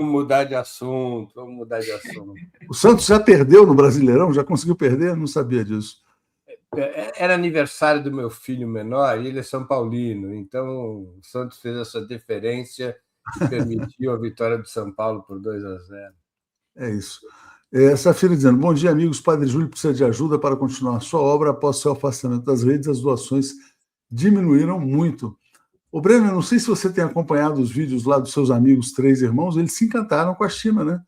Vamos mudar de assunto, vamos mudar de assunto. O Santos já perdeu no Brasileirão? Já conseguiu perder? Não sabia disso. Era aniversário do meu filho menor e ele é São Paulino, então o Santos fez essa deferência e permitiu a vitória do São Paulo por 2-0. É isso. Safira dizendo: bom dia, amigos. Padre Júlio precisa de ajuda para continuar sua obra. Após seu afastamento das redes, as doações diminuíram muito. Ô, Breno, eu não sei se você tem acompanhado os vídeos lá dos seus amigos três irmãos, eles se encantaram com a China, né?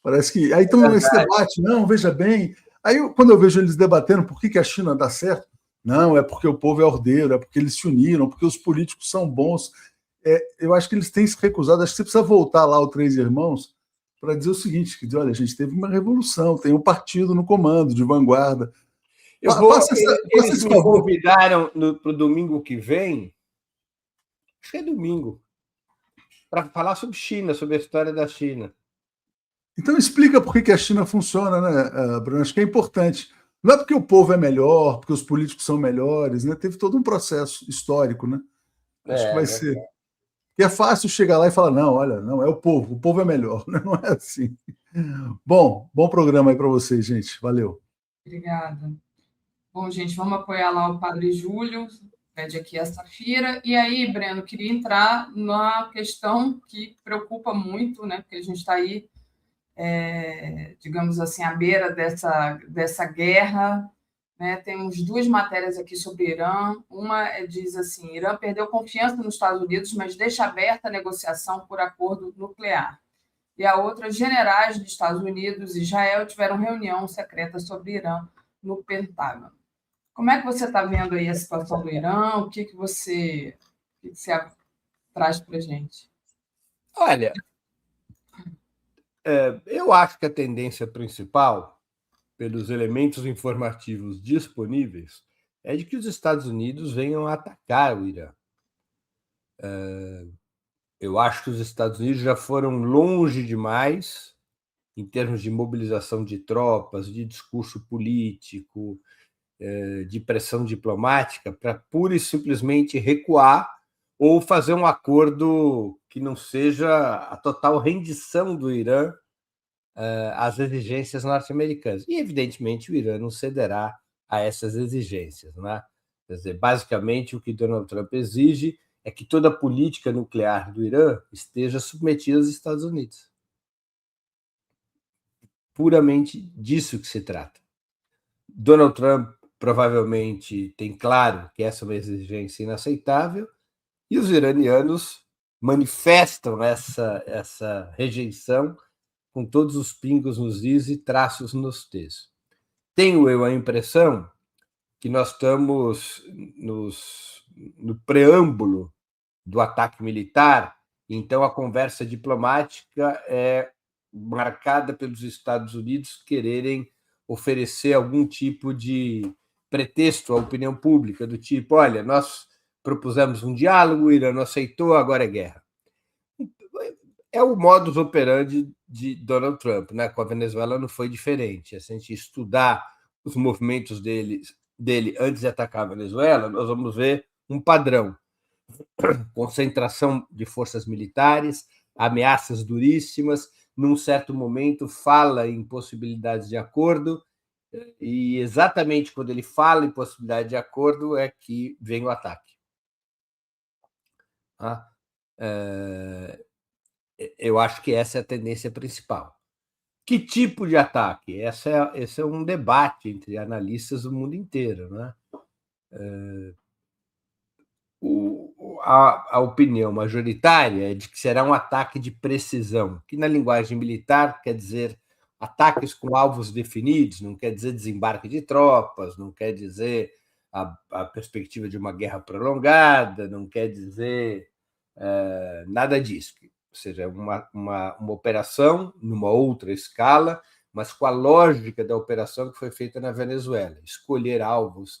Parece que. Aí estão esse debate, não, veja bem. Aí, quando eu vejo eles debatendo por que a China dá certo, não, é porque o povo é ordeiro, é porque eles se uniram, porque os políticos são bons. Eu acho que eles têm se recusado. Acho que você precisa voltar lá, os três irmãos, para dizer o seguinte: que, olha, a gente teve uma revolução, tem um partido no comando, de vanguarda. Eles me convidaram para o domingo que vem, acho que é domingo, para falar sobre China, sobre a história da China. Então explica por que a China funciona, né, Bruno? Acho que é importante. Não é porque o povo é melhor, porque os políticos são melhores, né? Teve todo um processo histórico, né? Acho que vai ser. E é fácil chegar lá e falar, não, olha, não, é o povo é melhor, né? Não é assim. Bom programa aí para vocês, gente. Valeu. Obrigada. Bom, gente, vamos apoiar lá o Padre Júlio, pede aqui a Safira. E aí, Breno, queria entrar na questão que preocupa muito, né? Porque a gente está aí, digamos assim, à beira dessa guerra. Né? Temos duas matérias aqui sobre o Irã. Uma diz assim: Irã perdeu confiança nos Estados Unidos, mas deixa aberta a negociação por acordo nuclear. E a outra: generais dos Estados Unidos e Israel tiveram reunião secreta sobre Irã no Pentágono. Como é que você está vendo aí a situação do Irã? O que você traz para a gente? Olha, eu acho que a tendência principal, pelos elementos informativos disponíveis, é de que os Estados Unidos venham a atacar o Irã. Eu acho que os Estados Unidos já foram longe demais em termos de mobilização de tropas, de discurso político, de pressão diplomática, para pura e simplesmente recuar ou fazer um acordo que não seja a total rendição do Irã às exigências norte-americanas. E, evidentemente, o Irã não cederá a essas exigências. Né? Quer dizer, basicamente, o que Donald Trump exige é que toda a política nuclear do Irã esteja submetida aos Estados Unidos. Puramente disso que se trata. Donald Trump provavelmente tem claro que essa é uma exigência inaceitável e os iranianos manifestam essa rejeição com todos os pingos nos is e traços nos t's. Tenho eu a impressão que nós estamos no preâmbulo do ataque militar, então a conversa diplomática é marcada pelos Estados Unidos quererem oferecer algum tipo de pretexto à opinião pública, do tipo, olha, nós propusemos um diálogo, o Irã não aceitou, agora é guerra. É o modus operandi de Donald Trump, né? Com a Venezuela não foi diferente. Se a gente estudar os movimentos dele antes de atacar a Venezuela, nós vamos ver um padrão. Concentração de forças militares, ameaças duríssimas, num certo momento fala em possibilidades de acordo, e exatamente quando ele fala em possibilidade de acordo é que vem o ataque. Eu acho que essa é a tendência principal. Que tipo de ataque? Esse é um debate entre analistas do mundo inteiro. Né? A opinião majoritária é de que será um ataque de precisão, que na linguagem militar quer dizer ataques com alvos definidos, não quer dizer desembarque de tropas, não quer dizer a perspectiva de uma guerra prolongada, não quer dizer nada disso. Ou seja, uma operação numa outra escala, mas com a lógica da operação que foi feita na Venezuela, escolher alvos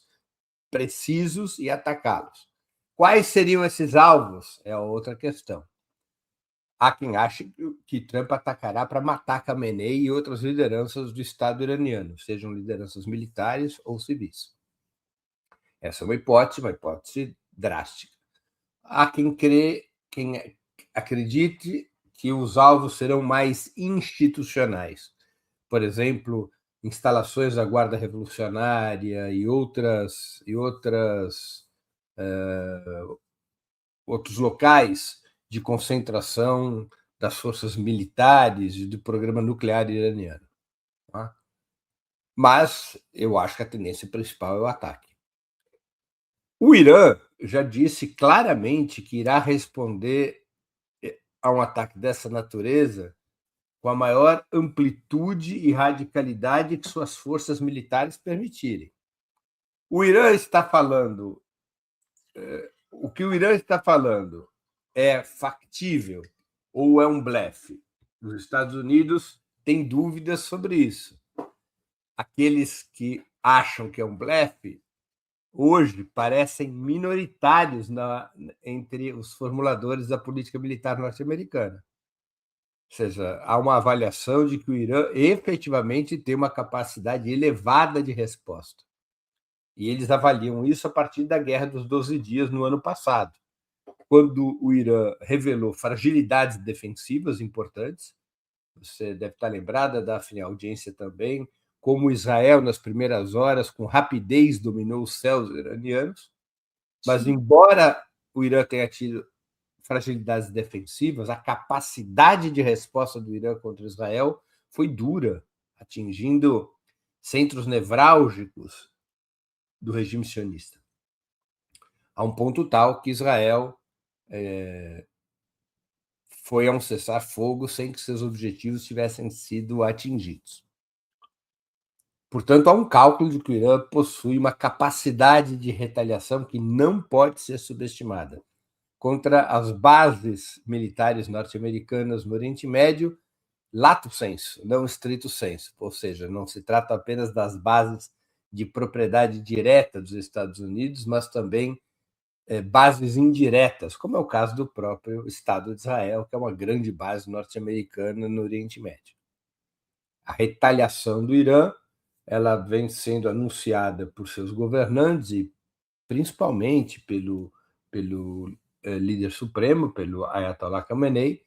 precisos e atacá-los. Quais seriam esses alvos? É outra questão. Há quem ache que Trump atacará para matar Khamenei e outras lideranças do Estado iraniano, sejam lideranças militares ou civis. Essa é uma hipótese drástica. Há quem acredite que os alvos serão mais institucionais. Por exemplo, instalações da Guarda Revolucionária e outros locais de concentração das forças militares e do programa nuclear iraniano. Tá? Mas eu acho que a tendência principal é o ataque. O Irã já disse claramente que irá responder a um ataque dessa natureza com a maior amplitude e radicalidade que suas forças militares permitirem. O Irã está falando... O que o Irã está falando é factível ou é um blefe? Os Estados Unidos têm dúvidas sobre isso. Aqueles que acham que é um blefe hoje parecem minoritários entre os formuladores da política militar norte-americana. Ou seja, há uma avaliação de que o Irã efetivamente tem uma capacidade elevada de resposta. E eles avaliam isso a partir da Guerra dos 12 Dias no ano passado, quando o Irã revelou fragilidades defensivas importantes. Você deve estar lembrada da audiência também, como Israel, nas primeiras horas, com rapidez, dominou os céus iranianos. Mas, embora o Irã tenha tido fragilidades defensivas, a capacidade de resposta do Irã contra Israel foi dura, atingindo centros nevrálgicos do regime sionista, a um ponto tal que Israel foi a um cessar-fogo sem que seus objetivos tivessem sido atingidos. Portanto, há um cálculo de que o Irã possui uma capacidade de retaliação que não pode ser subestimada contra as bases militares norte-americanas no Oriente Médio, lato sensu, não estrito sensu, ou seja, não se trata apenas das bases de propriedade direta dos Estados Unidos, mas também bases indiretas, como é o caso do próprio Estado de Israel, que é uma grande base norte-americana no Oriente Médio. A retaliação do Irã, ela vem sendo anunciada por seus governantes e principalmente pelo líder supremo, pelo Ayatollah Khamenei,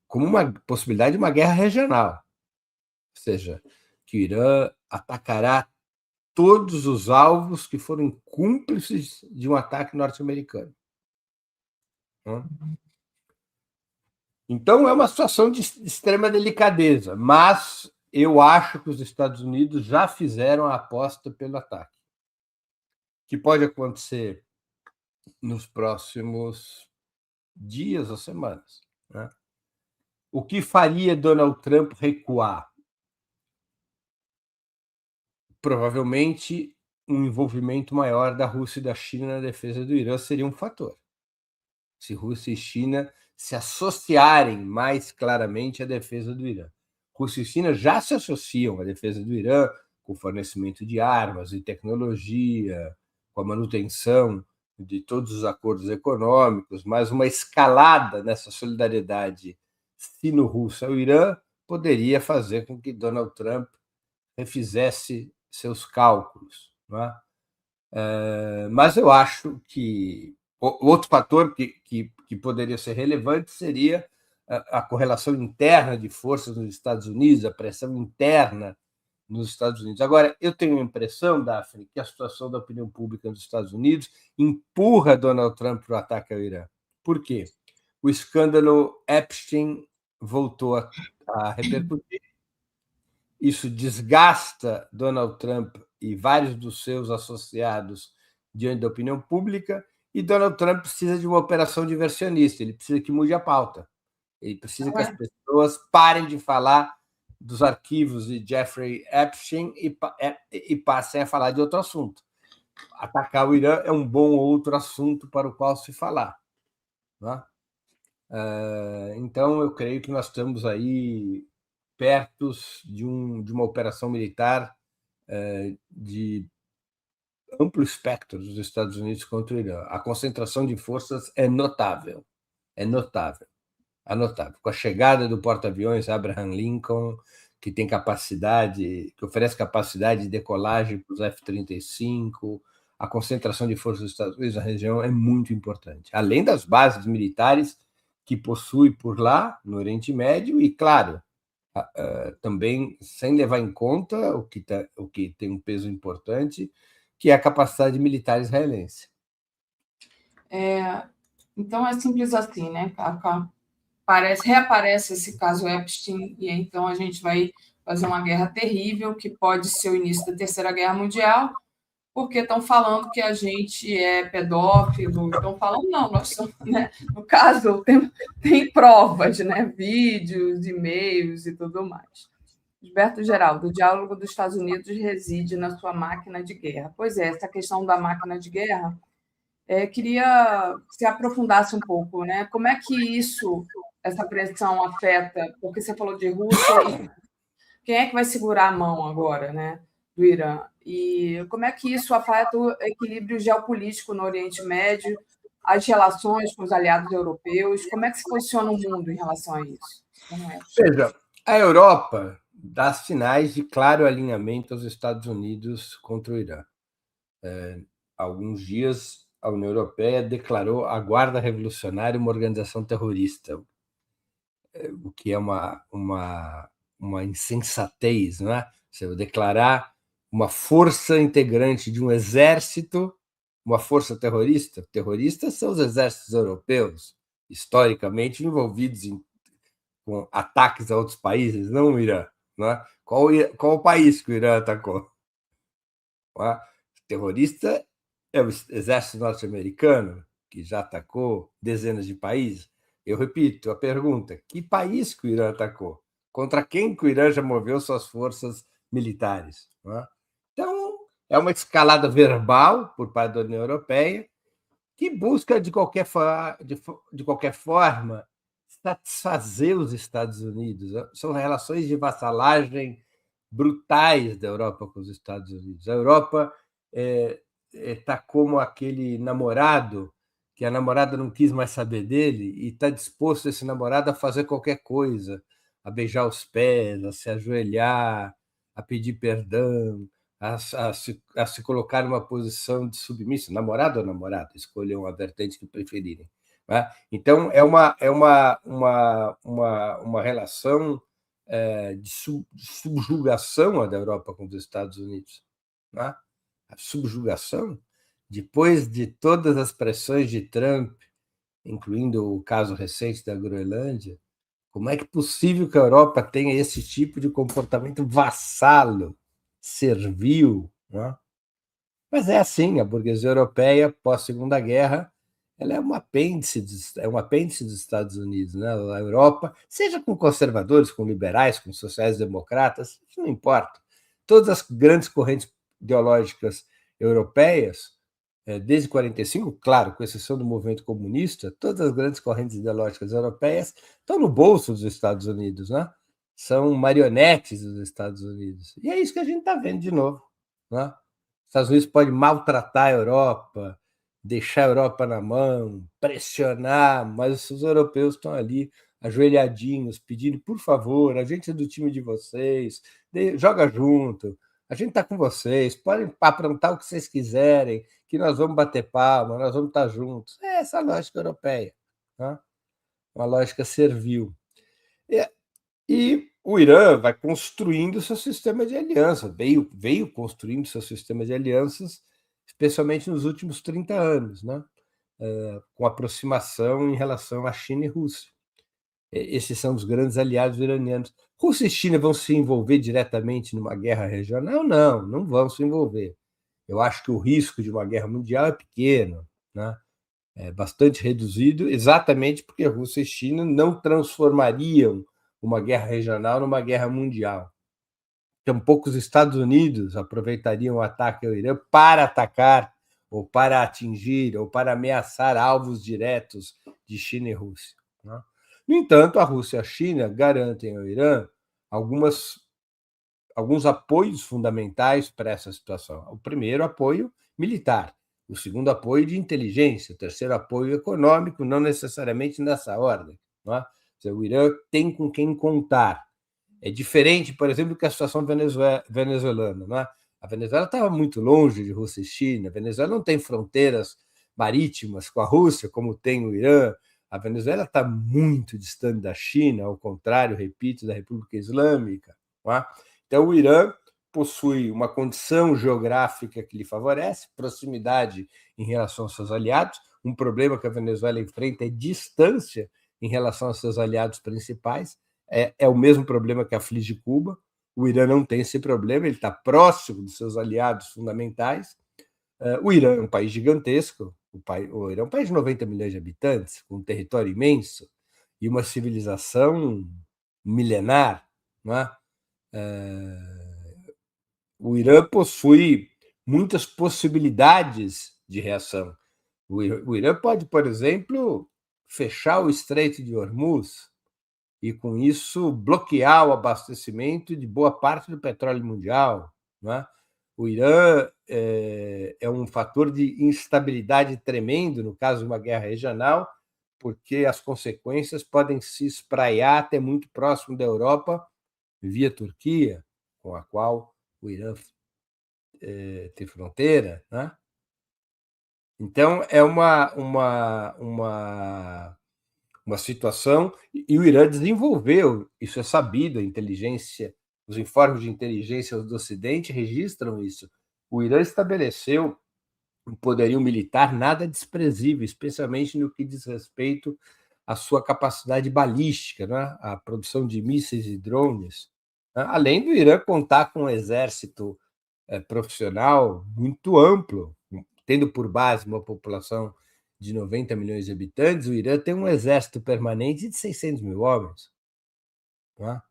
como uma possibilidade de uma guerra regional. Ou seja, que o Irã atacará todos os alvos que foram cúmplices de um ataque norte-americano. Então, é uma situação de extrema delicadeza, mas eu acho que os Estados Unidos já fizeram a aposta pelo ataque, que pode acontecer nos próximos dias ou semanas. Né? O que faria Donald Trump recuar? Provavelmente, um envolvimento maior da Rússia e da China na defesa do Irã seria um fator. Se Rússia e China se associarem mais claramente à defesa do Irã. Rússia e China já se associam à defesa do Irã com o fornecimento de armas e tecnologia, com a manutenção de todos os acordos econômicos, mas uma escalada nessa solidariedade sino-russa ao Irã poderia fazer com que Donald Trump refizesse seus cálculos. Não é? Mas eu acho que outro fator que poderia ser relevante seria a correlação interna de forças nos Estados Unidos, a pressão interna nos Estados Unidos. Agora, eu tenho a impressão, Daphne, que a situação da opinião pública nos Estados Unidos empurra Donald Trump para o ataque ao Irã. Por quê? O escândalo Epstein voltou a repercutir. Isso desgasta Donald Trump e vários dos seus associados diante da opinião pública, e Donald Trump precisa de uma operação diversionista, ele precisa que mude a pauta. Ele precisa que as pessoas parem de falar dos arquivos de Jeffrey Epstein e passem a falar de outro assunto. Atacar o Irã é um bom outro assunto para o qual se falar. Né? Então, eu creio que nós estamos aí perto de uma operação militar de amplo espectro dos Estados Unidos contra o Irã. A concentração de forças é notável. É notável. Com a chegada do porta-aviões Abraham Lincoln, que tem capacidade, que oferece capacidade de decolagem para os F-35, a concentração de forças dos Estados Unidos na região é muito importante. Além das bases militares que possui por lá, no Oriente Médio, e, claro, também sem levar em conta o que tem um peso importante, que é a capacidade militar israelense. Então, é simples assim, né, Cacá? Reaparece esse caso Epstein, e então a gente vai fazer uma guerra terrível, que pode ser o início da Terceira Guerra Mundial, porque estão falando que a gente é pedófilo, estão falando, não, nós somos, né? No caso, tem provas, né? Vídeos, e-mails e tudo mais. Gilberto Geraldo, o diálogo dos Estados Unidos reside na sua máquina de guerra. Pois é, essa questão da máquina de guerra, queria que você aprofundasse um pouco, né? Como é que essa pressão afeta, porque você falou de Rússia, quem é que vai segurar a mão agora, né, do Irã? E como é que isso afeta o equilíbrio geopolítico no Oriente Médio, as relações com os aliados europeus? Como é que se posiciona o mundo em relação a isso? Veja, a Europa dá sinais de claro alinhamento aos Estados Unidos contra o Irã. Há alguns dias, a União Europeia declarou a Guarda Revolucionária uma organização terrorista, o que é uma insensatez, não é? Você declarar uma força integrante de um exército uma força terrorista. Terroristas são os exércitos europeus, historicamente envolvidos com ataques a outros países, não o Irã. Não é? Qual o país que o Irã atacou? Não é? Terrorista é o exército norte-americano, que já atacou dezenas de países. Eu repito a pergunta: que país que o Irã atacou? Contra quem que o Irã já moveu suas forças militares? Não é? Então, é uma escalada verbal por parte da União Europeia que busca, de qualquer forma, satisfazer os Estados Unidos. São relações de vassalagem brutais da Europa com os Estados Unidos. A Europa está como aquele namorado que a namorada não quis mais saber dele e está disposto esse namorado a fazer qualquer coisa, a beijar os pés, a se ajoelhar, a pedir perdão, a se colocar numa posição de submissa, namorado ou namorada, escolham a vertente que preferirem. Né? Então, é uma relação de subjugação da Europa com os Estados Unidos. Né? A subjugação, depois de todas as pressões de Trump, incluindo o caso recente da Groenlândia, como é que é possível que a Europa tenha esse tipo de comportamento vassalo, servil? Né? Mas é assim, a burguesia europeia, pós-Segunda Guerra, ela é um apêndice dos Estados Unidos. Né? A Europa, seja com conservadores, com liberais, com sociais-democratas, isso não importa. Todas as grandes correntes ideológicas europeias, desde 1945, claro, com exceção do movimento comunista, todas as grandes correntes ideológicas europeias estão no bolso dos Estados Unidos, né? São marionetes dos Estados Unidos. E é isso que a gente está vendo de novo. Né? Os Estados Unidos podem maltratar a Europa, deixar a Europa na mão, pressionar, mas os europeus estão ali ajoelhadinhos, pedindo, por favor, a gente é do time de vocês, joga junto, a gente está com vocês, podem aprontar o que vocês quiserem, que nós vamos bater palma, nós vamos estar juntos. É essa a lógica europeia, né? Uma lógica servil. E o Irã vai construindo seu sistema de aliança, veio construindo seu sistema de alianças, especialmente nos últimos 30 anos, né? Com aproximação em relação à China e Rússia. Esses são os grandes aliados iranianos. Rússia e China vão se envolver diretamente numa guerra regional? Não vão se envolver. Eu acho que o risco de uma guerra mundial é pequeno, né? É bastante reduzido, exatamente porque Rússia e China não transformariam uma guerra regional numa guerra mundial. Tampouco os Estados Unidos aproveitariam o ataque ao Irã para atacar, ou para atingir, ou para ameaçar alvos diretos de China e Rússia. Né? No entanto, a Rússia e a China garantem ao Irã alguns apoios fundamentais para essa situação. O primeiro, apoio militar. O segundo, apoio de inteligência. O terceiro, apoio econômico, não necessariamente nessa ordem. Não é? O Irã tem com quem contar. É diferente, por exemplo, que a situação venezuelana. Não é? A Venezuela estava muito longe de Rússia e China. A Venezuela não tem fronteiras marítimas com a Rússia, como tem o Irã. A Venezuela está muito distante da China, ao contrário, repito, da República Islâmica. Não é? Então, o Irã possui uma condição geográfica que lhe favorece, proximidade em relação aos seus aliados. Um problema que a Venezuela enfrenta é distância em relação aos seus aliados principais. É o mesmo problema que aflige Cuba. O Irã não tem esse problema, ele está próximo dos seus aliados fundamentais. O Irã é um país gigantesco, o Irã é um país de 90 milhões de habitantes, com um território imenso e uma civilização milenar. Não é? O Irã possui muitas possibilidades de reação. O Irã pode, por exemplo, fechar o Estreito de Hormuz e, com isso, bloquear o abastecimento de boa parte do petróleo mundial. Não é? O Irã é um fator de instabilidade tremendo no caso de uma guerra regional, porque as consequências podem se espraiar até muito próximo da Europa, via Turquia, com a qual o Irã tem fronteira. Né? Então, é uma situação, e o Irã desenvolveu, isso é sabido, a inteligência, os informes de inteligência do Ocidente registram isso. O Irã estabeleceu um poderio militar nada desprezível, especialmente no que diz respeito à sua capacidade balística, né? A produção de mísseis e drones. Né? Além do Irã contar com um exército profissional muito amplo, tendo por base uma população de 90 milhões de habitantes, o Irã tem um exército permanente de 600 mil homens. Né?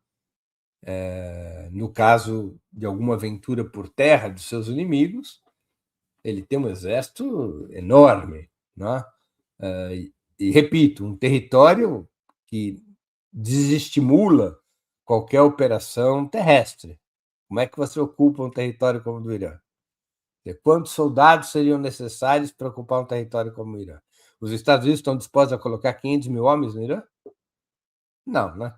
No caso de alguma aventura por terra dos seus inimigos, ele tem um exército enorme. Né? E, repito, um território que desestimula qualquer operação terrestre. Como é que você ocupa um território como o do Irã? Quantos soldados seriam necessários para ocupar um território como o Irã? Os Estados Unidos estão dispostos a colocar 500 mil homens no Irã? Não, né?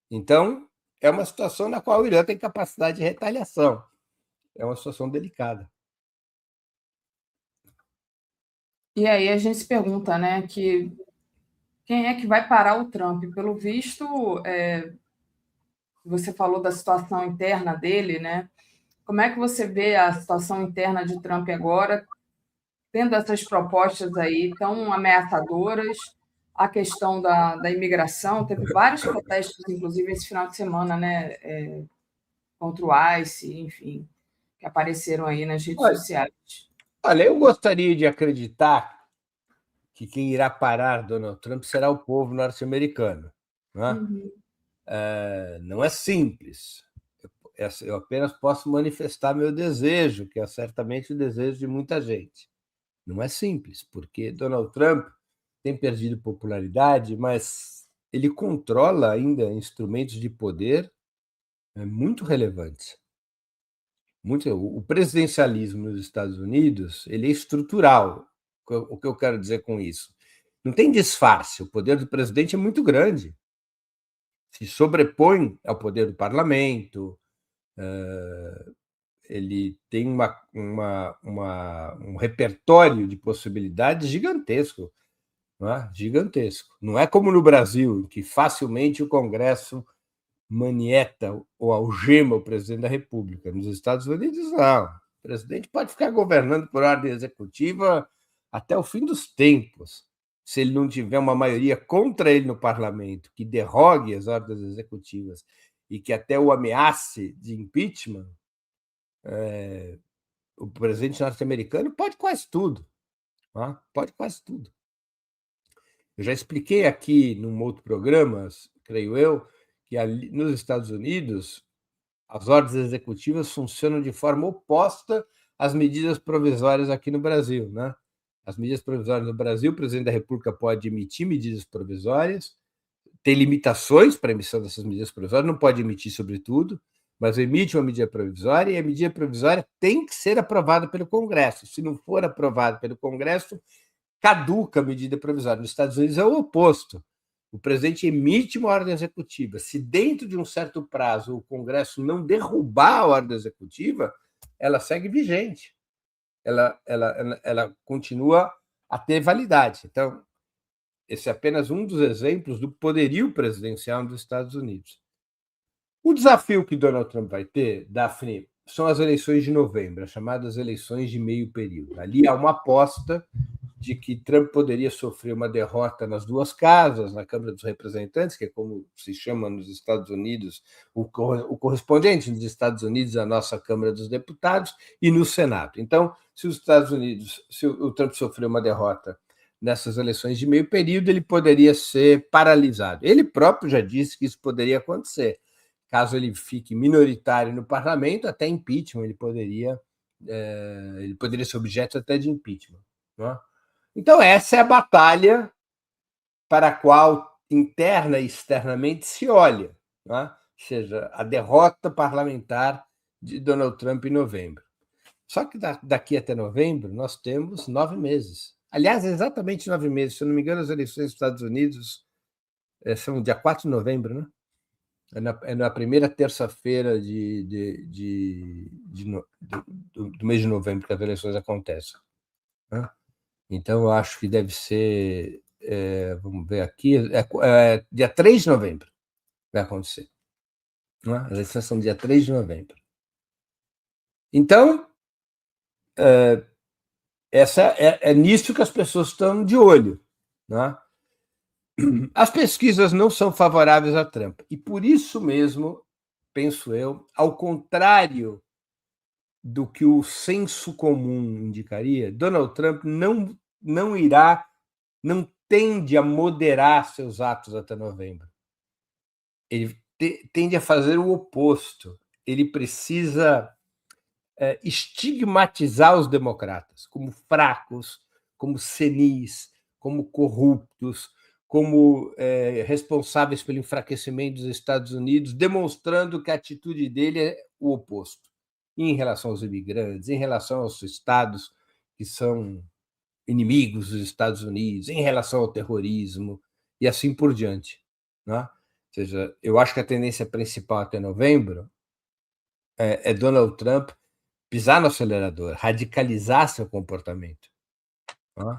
Então, é uma situação na qual o Irã tem capacidade de retaliação. É uma situação delicada. E aí a gente se pergunta, né, que quem é que vai parar o Trump? Pelo visto, você falou da situação interna dele, né? Como é que você vê a situação interna de Trump agora, tendo essas propostas aí tão ameaçadoras, a questão da imigração? Teve vários protestos, inclusive, esse final de semana, né? Contra o ICE, enfim, que apareceram aí nas redes sociais. Olha, eu gostaria de acreditar que quem irá parar Donald Trump será o povo norte-americano. Né? Não é simples. Eu apenas posso manifestar meu desejo, que é certamente o desejo de muita gente. Não é simples, porque Donald Trump tem perdido popularidade, mas ele controla ainda instrumentos de poder muito relevantes. O presidencialismo nos Estados Unidos ele é estrutural. O que eu quero dizer com isso? Não tem disfarce. O poder do presidente é muito grande. Se sobrepõe ao poder do parlamento. Ele tem um repertório de possibilidades gigantesco. Não é? Gigantesco. Não é como no Brasil, em que facilmente o Congresso manieta ou algema o presidente da República. Nos Estados Unidos, não. O presidente pode ficar governando por ordem executiva até o fim dos tempos. Se ele não tiver uma maioria contra ele no parlamento, que derrogue as ordens executivas e que até o ameace de impeachment, o presidente norte-americano pode quase tudo. Né? Pode quase tudo. Eu já expliquei aqui num outro programa, creio eu, que ali, nos Estados Unidos, as ordens executivas funcionam de forma oposta às medidas provisórias aqui no Brasil. Né? As medidas provisórias no Brasil, o presidente da República pode emitir medidas provisórias, tem limitações para a emissão dessas medidas provisórias, não pode emitir sobre tudo, mas emite uma medida provisória e a medida provisória tem que ser aprovada pelo Congresso. Se não for aprovada pelo Congresso, caduca a medida provisória. Nos Estados Unidos é o oposto. O presidente emite uma ordem executiva. Se dentro de um certo prazo o Congresso não derrubar a ordem executiva, ela segue vigente. Ela continua a ter validade. Então, esse é apenas um dos exemplos do poderio presidencial dos Estados Unidos. O desafio que Donald Trump vai ter, Daphne, são as eleições de novembro, as chamadas eleições de meio período. Ali há uma aposta de que Trump poderia sofrer uma derrota nas duas casas, na Câmara dos Representantes, que é como se chama nos Estados Unidos, o correspondente nos Estados Unidos à nossa Câmara dos Deputados, e no Senado. Então, se o Trump sofrer uma derrota nessas eleições de meio período, ele poderia ser paralisado. Ele próprio já disse que isso poderia acontecer. Caso ele fique minoritário no parlamento, até impeachment, ele poderia ser objeto até de impeachment. Não é? Então, essa é a batalha para a qual, interna e externamente, se olha. Não é? Ou seja, a derrota parlamentar de Donald Trump em novembro. Só que daqui até novembro, nós temos 9 meses. Aliás, exatamente 9 meses. Se eu não me engano, as eleições dos Estados Unidos são dia 4 de novembro, né? É na primeira terça-feira do mês de novembro que as eleições acontecem. Né? Então, eu acho que deve ser, vamos ver aqui, dia 3 de novembro vai acontecer. Né? As eleições são dia 3 de novembro. Então, é nisso que as pessoas estão de olho. Né? As pesquisas não são favoráveis a Trump. E por isso mesmo, penso eu, ao contrário do que o senso comum indicaria, Donald Trump não tende a moderar seus atos até novembro. Ele tende a fazer o oposto. Ele precisa estigmatizar os democratas como fracos, como senis, como corruptos, como responsáveis pelo enfraquecimento dos Estados Unidos, demonstrando que a atitude dele é o oposto em relação aos imigrantes, em relação aos estados que são inimigos dos Estados Unidos, em relação ao terrorismo e assim por diante. Né? Ou seja, eu acho que a tendência principal até novembro é Donald Trump pisar no acelerador, radicalizar seu comportamento. Né?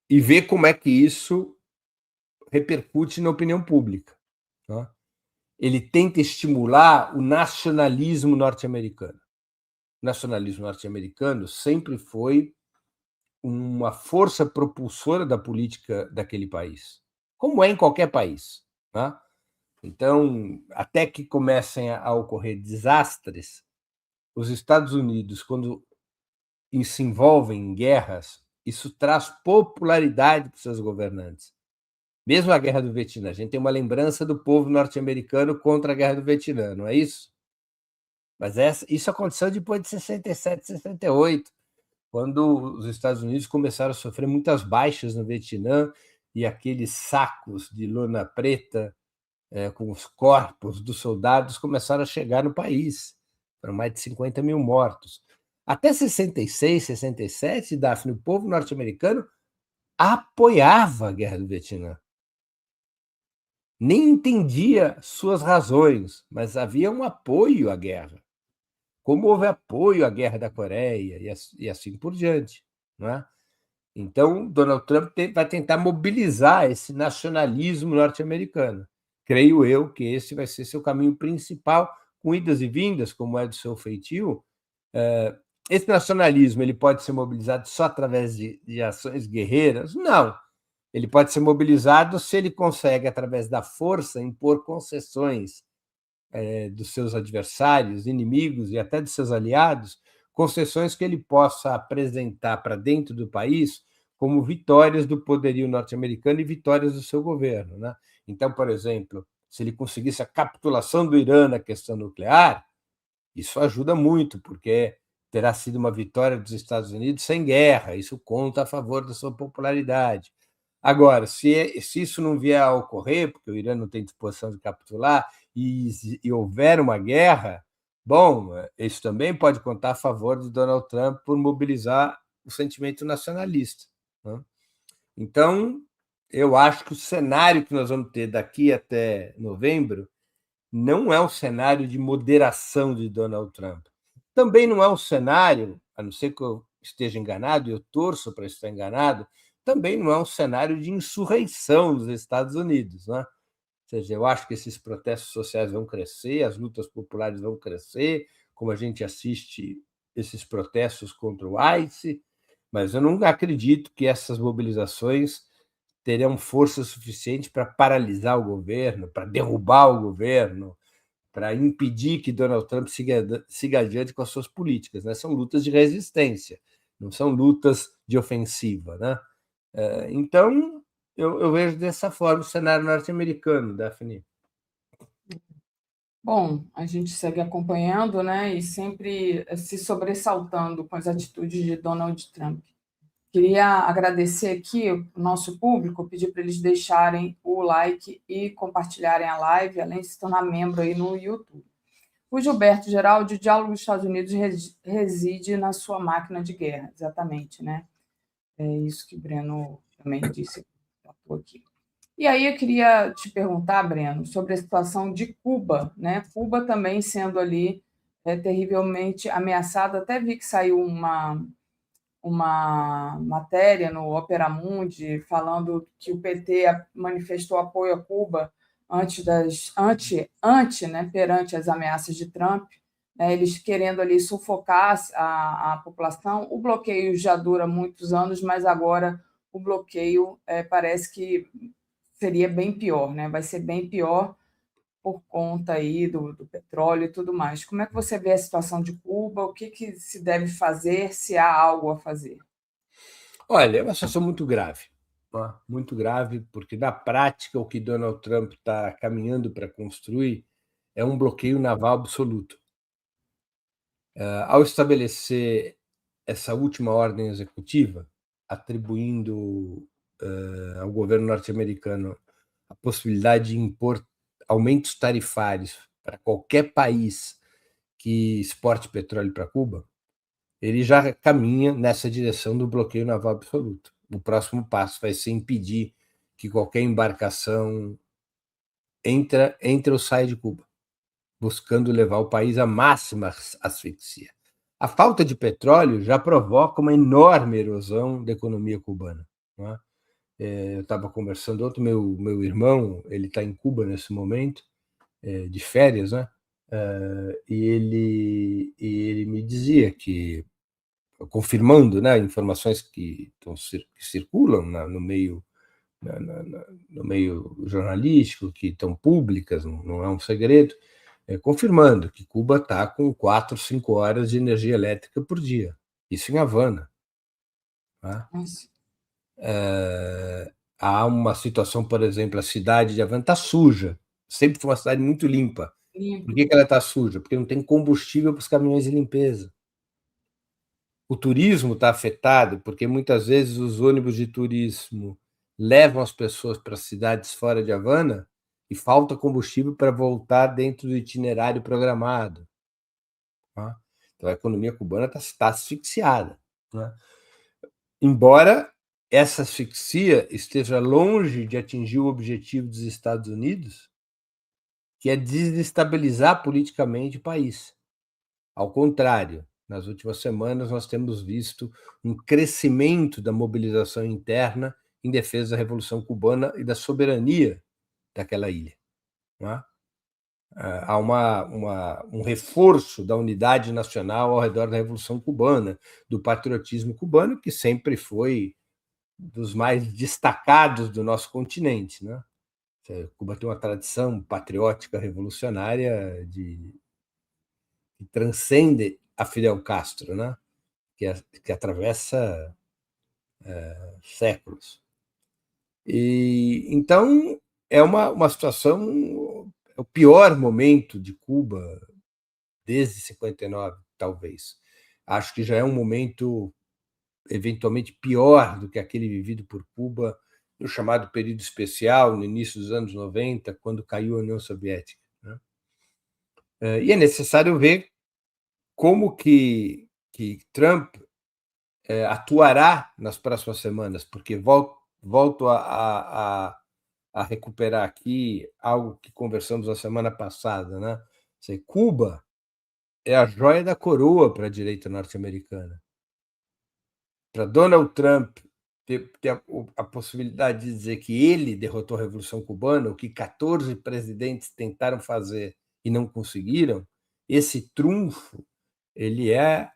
E ver como é que isso repercute na opinião pública. Né? Ele tenta estimular o nacionalismo norte-americano. O nacionalismo norte-americano sempre foi uma força propulsora da política daquele país, como é em qualquer país. Né? Então, até que comecem a ocorrer desastres, os Estados Unidos, quando se envolvem em guerras, isso traz popularidade para os seus governantes. Mesmo a Guerra do Vietnã, a gente tem uma lembrança do povo norte-americano contra a Guerra do Vietnã, não é isso? Mas isso aconteceu depois de 67, 68, quando os Estados Unidos começaram a sofrer muitas baixas no Vietnã e aqueles sacos de lona preta com os corpos dos soldados começaram a chegar no país. Foram mais de 50 mil mortos. Até 66, 67, Daphne, o povo norte-americano apoiava a Guerra do Vietnã. Nem entendia suas razões, mas havia um apoio à guerra. Como houve apoio à Guerra da Coreia e assim por diante. Não é? Então, Donald Trump vai tentar mobilizar esse nacionalismo norte-americano. Creio eu que esse vai ser seu caminho principal, com idas e vindas, como é do seu feitio. Esse nacionalismo ele pode ser mobilizado só através de ações guerreiras? Não. Ele pode ser mobilizado se ele consegue, através da força, impor concessões dos seus adversários, inimigos e até de seus aliados, concessões que ele possa apresentar para dentro do país como vitórias do poderio norte-americano e vitórias do seu governo. Né? Então, por exemplo, se ele conseguisse a capitulação do Irã na questão nuclear, isso ajuda muito, porque terá sido uma vitória dos Estados Unidos sem guerra, isso conta a favor da sua popularidade. Agora, se isso não vier a ocorrer, porque o Irã não tem disposição de capitular, e houver uma guerra, bom, isso também pode contar a favor de Donald Trump por mobilizar o sentimento nacionalista. Né? Então, eu acho que o cenário que nós vamos ter daqui até novembro não é um cenário de moderação de Donald Trump. Também não é um cenário, a não ser que eu esteja enganado, e eu torço para estar enganado, também não é um cenário de insurreição nos Estados Unidos, né? Ou seja, eu acho que esses protestos sociais vão crescer, as lutas populares vão crescer, como a gente assiste esses protestos contra o ICE, mas eu não acredito que essas mobilizações terão força suficiente para paralisar o governo, para derrubar o governo, para impedir que Donald Trump siga adiante com as suas políticas, né? São lutas de resistência, não são lutas de ofensiva, né? Então, eu vejo dessa forma o cenário norte-americano, Daphne. Bom, a gente segue acompanhando, né, e sempre se sobressaltando com as atitudes de Donald Trump. Queria agradecer aqui o nosso público, pedir para eles deixarem o like e compartilharem a live, além de se tornar membro aí no YouTube. O Gilberto Geraldi, o diálogo dos Estados Unidos reside na sua máquina de guerra, exatamente, né? É isso que o Breno também disse aqui. E aí eu queria te perguntar, Breno, sobre a situação de Cuba, né? Cuba também sendo ali terrivelmente ameaçada. Até vi que saiu uma matéria no Opera Mundi falando que o PT manifestou apoio a Cuba perante as ameaças de Trump, né, eles querendo ali sufocar a população. O bloqueio já dura muitos anos, mas agora o bloqueio parece que seria bem pior, né? Vai ser bem pior por conta aí do petróleo e tudo mais. Como é que você vê a situação de Cuba? O que se deve fazer, se há algo a fazer? Olha, é uma situação muito grave, tá? Muito grave, porque na prática o que Donald Trump está caminhando para construir é um bloqueio naval absoluto. Ao estabelecer essa última ordem executiva, atribuindo ao governo norte-americano a possibilidade de impor aumentos tarifários para qualquer país que exporte petróleo para Cuba, ele já caminha nessa direção do bloqueio naval absoluto. O próximo passo vai ser impedir que qualquer embarcação entre ou saia de Cuba, buscando levar o país à máxima asfixia. A falta de petróleo já provoca uma enorme erosão da economia cubana, não é? Eu estava conversando ontem, meu irmão, ele está em Cuba nesse momento, de férias, né? E ele me dizia que, confirmando, né, informações que circulam no meio no meio jornalístico, que estão públicas, não é um segredo, confirmando que Cuba está com 4, 5 horas de energia elétrica por dia. Isso em Havana. Tá? Há uma situação, por exemplo, a cidade de Havana está suja. Sempre foi uma cidade muito limpa. Por que ela está suja? Porque não tem combustível para os caminhões de limpeza. O turismo está afetado porque muitas vezes os ônibus de turismo levam as pessoas para cidades fora de Havana e falta combustível para voltar dentro do itinerário programado. Tá? Então a economia cubana está asfixiada. Né? Embora essa asfixia esteja longe de atingir o objetivo dos Estados Unidos, que é desestabilizar politicamente o país. Ao contrário, nas últimas semanas nós temos visto um crescimento da mobilização interna em defesa da Revolução Cubana e da soberania daquela ilha. Não é? Há um reforço da unidade nacional ao redor da Revolução Cubana, do patriotismo cubano, que sempre foi dos mais destacados do nosso continente. Né? Cuba tem uma tradição patriótica revolucionária que transcende a Fidel Castro, né? que atravessa séculos. E então é uma situação, é o pior momento de Cuba desde 59, talvez. Acho que já é um momento eventualmente pior do que aquele vivido por Cuba no chamado período especial, no início dos anos 90, quando caiu a União Soviética. Né? E é necessário ver como que Trump atuará nas próximas semanas, porque volto a recuperar aqui algo que conversamos na semana passada. Né? Cuba é a joia da coroa para a direita norte-americana. Para Donald Trump ter a possibilidade de dizer que ele derrotou a Revolução Cubana, o que 14 presidentes tentaram fazer e não conseguiram, esse trunfo, ele é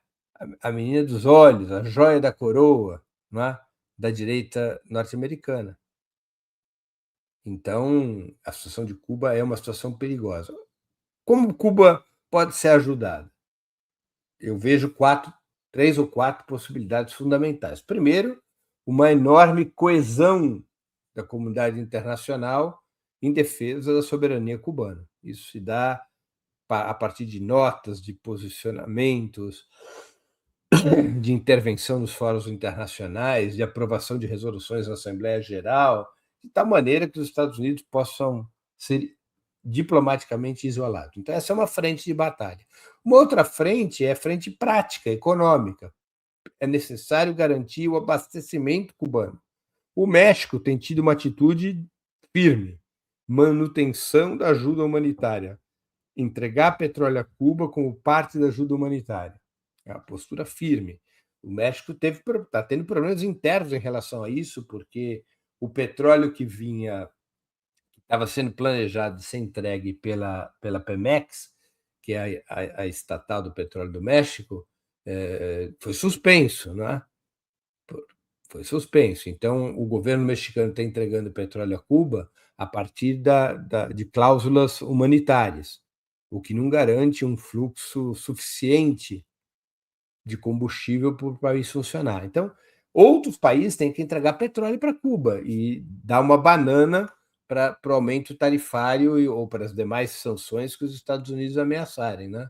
a menina dos olhos, a joia da coroa, não é? Da direita norte-americana. Então, a situação de Cuba é uma situação perigosa. Como Cuba pode ser ajudada? Eu vejo 3 ou 4 possibilidades fundamentais. Primeiro, uma enorme coesão da comunidade internacional em defesa da soberania cubana. Isso se dá a partir de notas, de posicionamentos, de intervenção nos fóruns internacionais, de aprovação de resoluções na Assembleia Geral, de tal maneira que os Estados Unidos possam ser diplomaticamente isolados. Então, essa é uma frente de batalha. Uma outra frente é a frente prática, econômica. É necessário garantir o abastecimento cubano. O México tem tido uma atitude firme, manutenção da ajuda humanitária, entregar petróleo a Cuba como parte da ajuda humanitária. É uma postura firme. O México está tendo problemas internos em relação a isso, porque o petróleo que estava sendo planejado de ser entregue pela Pemex, que é a estatal do petróleo do México, foi suspenso, não é? Foi suspenso. Então, o governo mexicano está entregando petróleo a Cuba a partir de cláusulas humanitárias, o que não garante um fluxo suficiente de combustível para o país funcionar. Então, outros países têm que entregar petróleo para Cuba e dar uma banana para o aumento tarifário ou para as demais sanções que os Estados Unidos ameaçarem, né?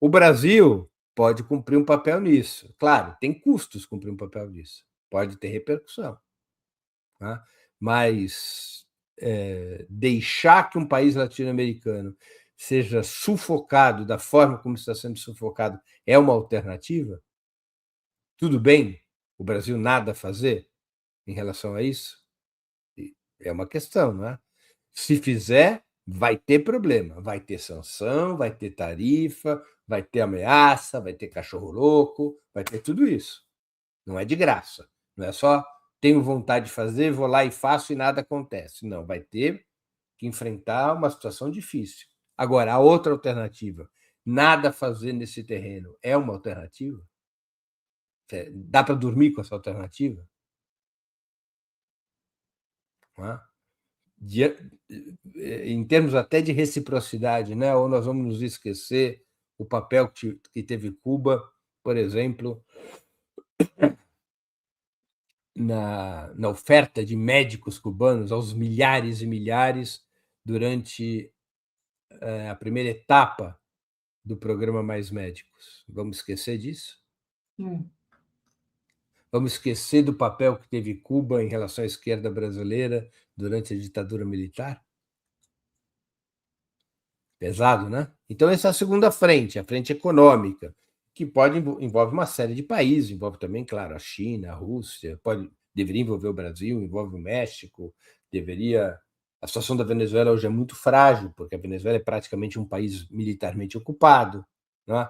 O Brasil pode cumprir um papel nisso. Claro, tem custos cumprir um papel nisso. Pode ter repercussão. Tá? Mas deixar que um país latino-americano seja sufocado da forma como está sendo sufocado é uma alternativa? Tudo bem o Brasil nada a fazer em relação a isso? É uma questão, não é? Se fizer, vai ter problema, vai ter sanção, vai ter tarifa, vai ter ameaça, vai ter cachorro louco, vai ter tudo isso. Não é de graça, não é só tenho vontade de fazer, vou lá e faço e nada acontece. Não, vai ter que enfrentar uma situação difícil. Agora, a outra alternativa, nada fazer nesse terreno, é uma alternativa? Dá para dormir com essa alternativa? Não é? Em termos até de reciprocidade, né? Ou nós vamos nos esquecer o papel que teve Cuba, por exemplo, na oferta de médicos cubanos aos milhares e milhares durante a primeira etapa do programa Mais Médicos. Vamos esquecer disso? Vamos esquecer do papel que teve Cuba em relação à esquerda brasileira durante a ditadura militar? Pesado, né? Então, essa é a segunda frente, a frente econômica, que envolve uma série de países, envolve também, claro, a China, a Rússia, deveria envolver o Brasil, envolve o México, A situação da Venezuela hoje é muito frágil, porque a Venezuela é praticamente um país militarmente ocupado, né?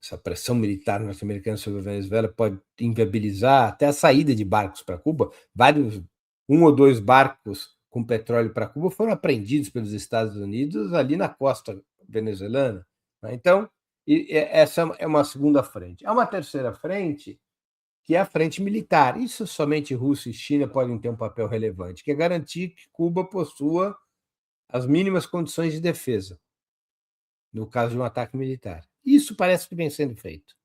Essa pressão militar norte-americana sobre a Venezuela pode inviabilizar até a saída de barcos para Cuba. Um ou dois barcos com petróleo para Cuba foram apreendidos pelos Estados Unidos ali na costa venezuelana. Então, essa é uma segunda frente. Há uma terceira frente, que é a frente militar. Isso somente Rússia e China podem ter um papel relevante, que é garantir que Cuba possua as mínimas condições de defesa, no caso de um ataque militar. Isso parece que vem sendo feito.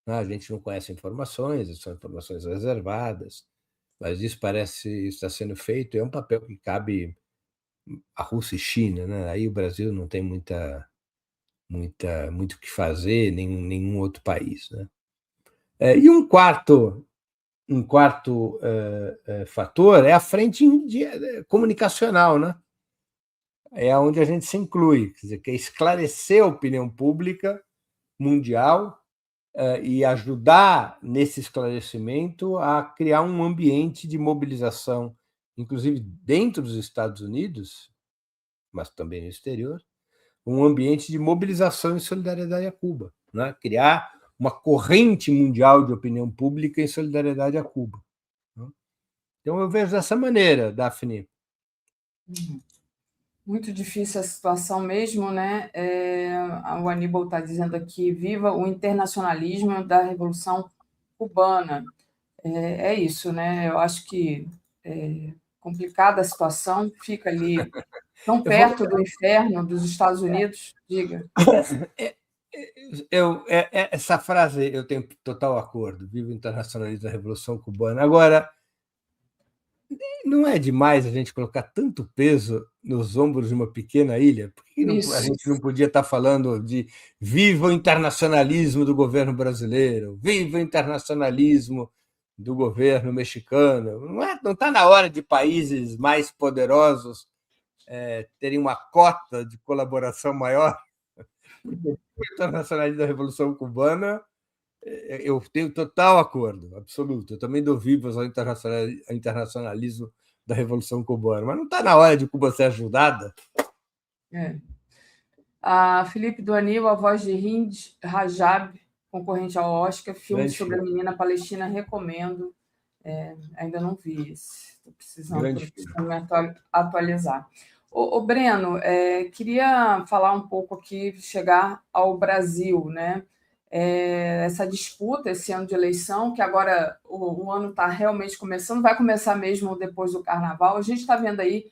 A gente não conhece informações, são informações reservadas, mas isso parece estar sendo feito, é um papel que cabe a Rússia e China, né? Aí o Brasil não tem muito o que fazer, nenhum outro país, né? E um quarto fator é a frente comunicacional, né? É onde a gente se inclui, quer dizer, que é esclarecer a opinião pública mundial e ajudar nesse esclarecimento a criar um ambiente de mobilização, inclusive dentro dos Estados Unidos, mas também no exterior, um ambiente de mobilização e solidariedade a Cuba, né? Criar uma corrente mundial de opinião pública em solidariedade a Cuba. Então, eu vejo dessa maneira, Daphne. Muito difícil a situação mesmo, né? O Aníbal está dizendo aqui, viva o internacionalismo da Revolução Cubana. É isso, né? Eu acho que complicada a situação, fica ali tão perto do inferno dos Estados Unidos, diga. Essa frase eu tenho total acordo, viva o internacionalismo da Revolução Cubana. Agora, não é demais a gente colocar tanto peso nos ombros de uma pequena ilha? Por que a gente não podia estar falando de viva o internacionalismo do governo brasileiro, viva o internacionalismo do governo mexicano? Não está na hora de países mais poderosos terem uma cota de colaboração maior? O internacionalismo da Revolução Cubana, eu tenho total acordo, absoluto. Eu também dou vivas ao internacionalismo da Revolução Cubana, mas não está na hora de Cuba ser ajudada? A Felipe do Aníbal, a voz de Hind Rajab, concorrente ao Oscar, filme sobre a menina palestina, recomendo. Ainda não vi esse, estou precisando me atualizar. O Breno, queria falar um pouco aqui, chegar ao Brasil, né? Essa disputa, esse ano de eleição, que agora o ano está realmente começando, vai começar mesmo depois do Carnaval. A gente está vendo aí,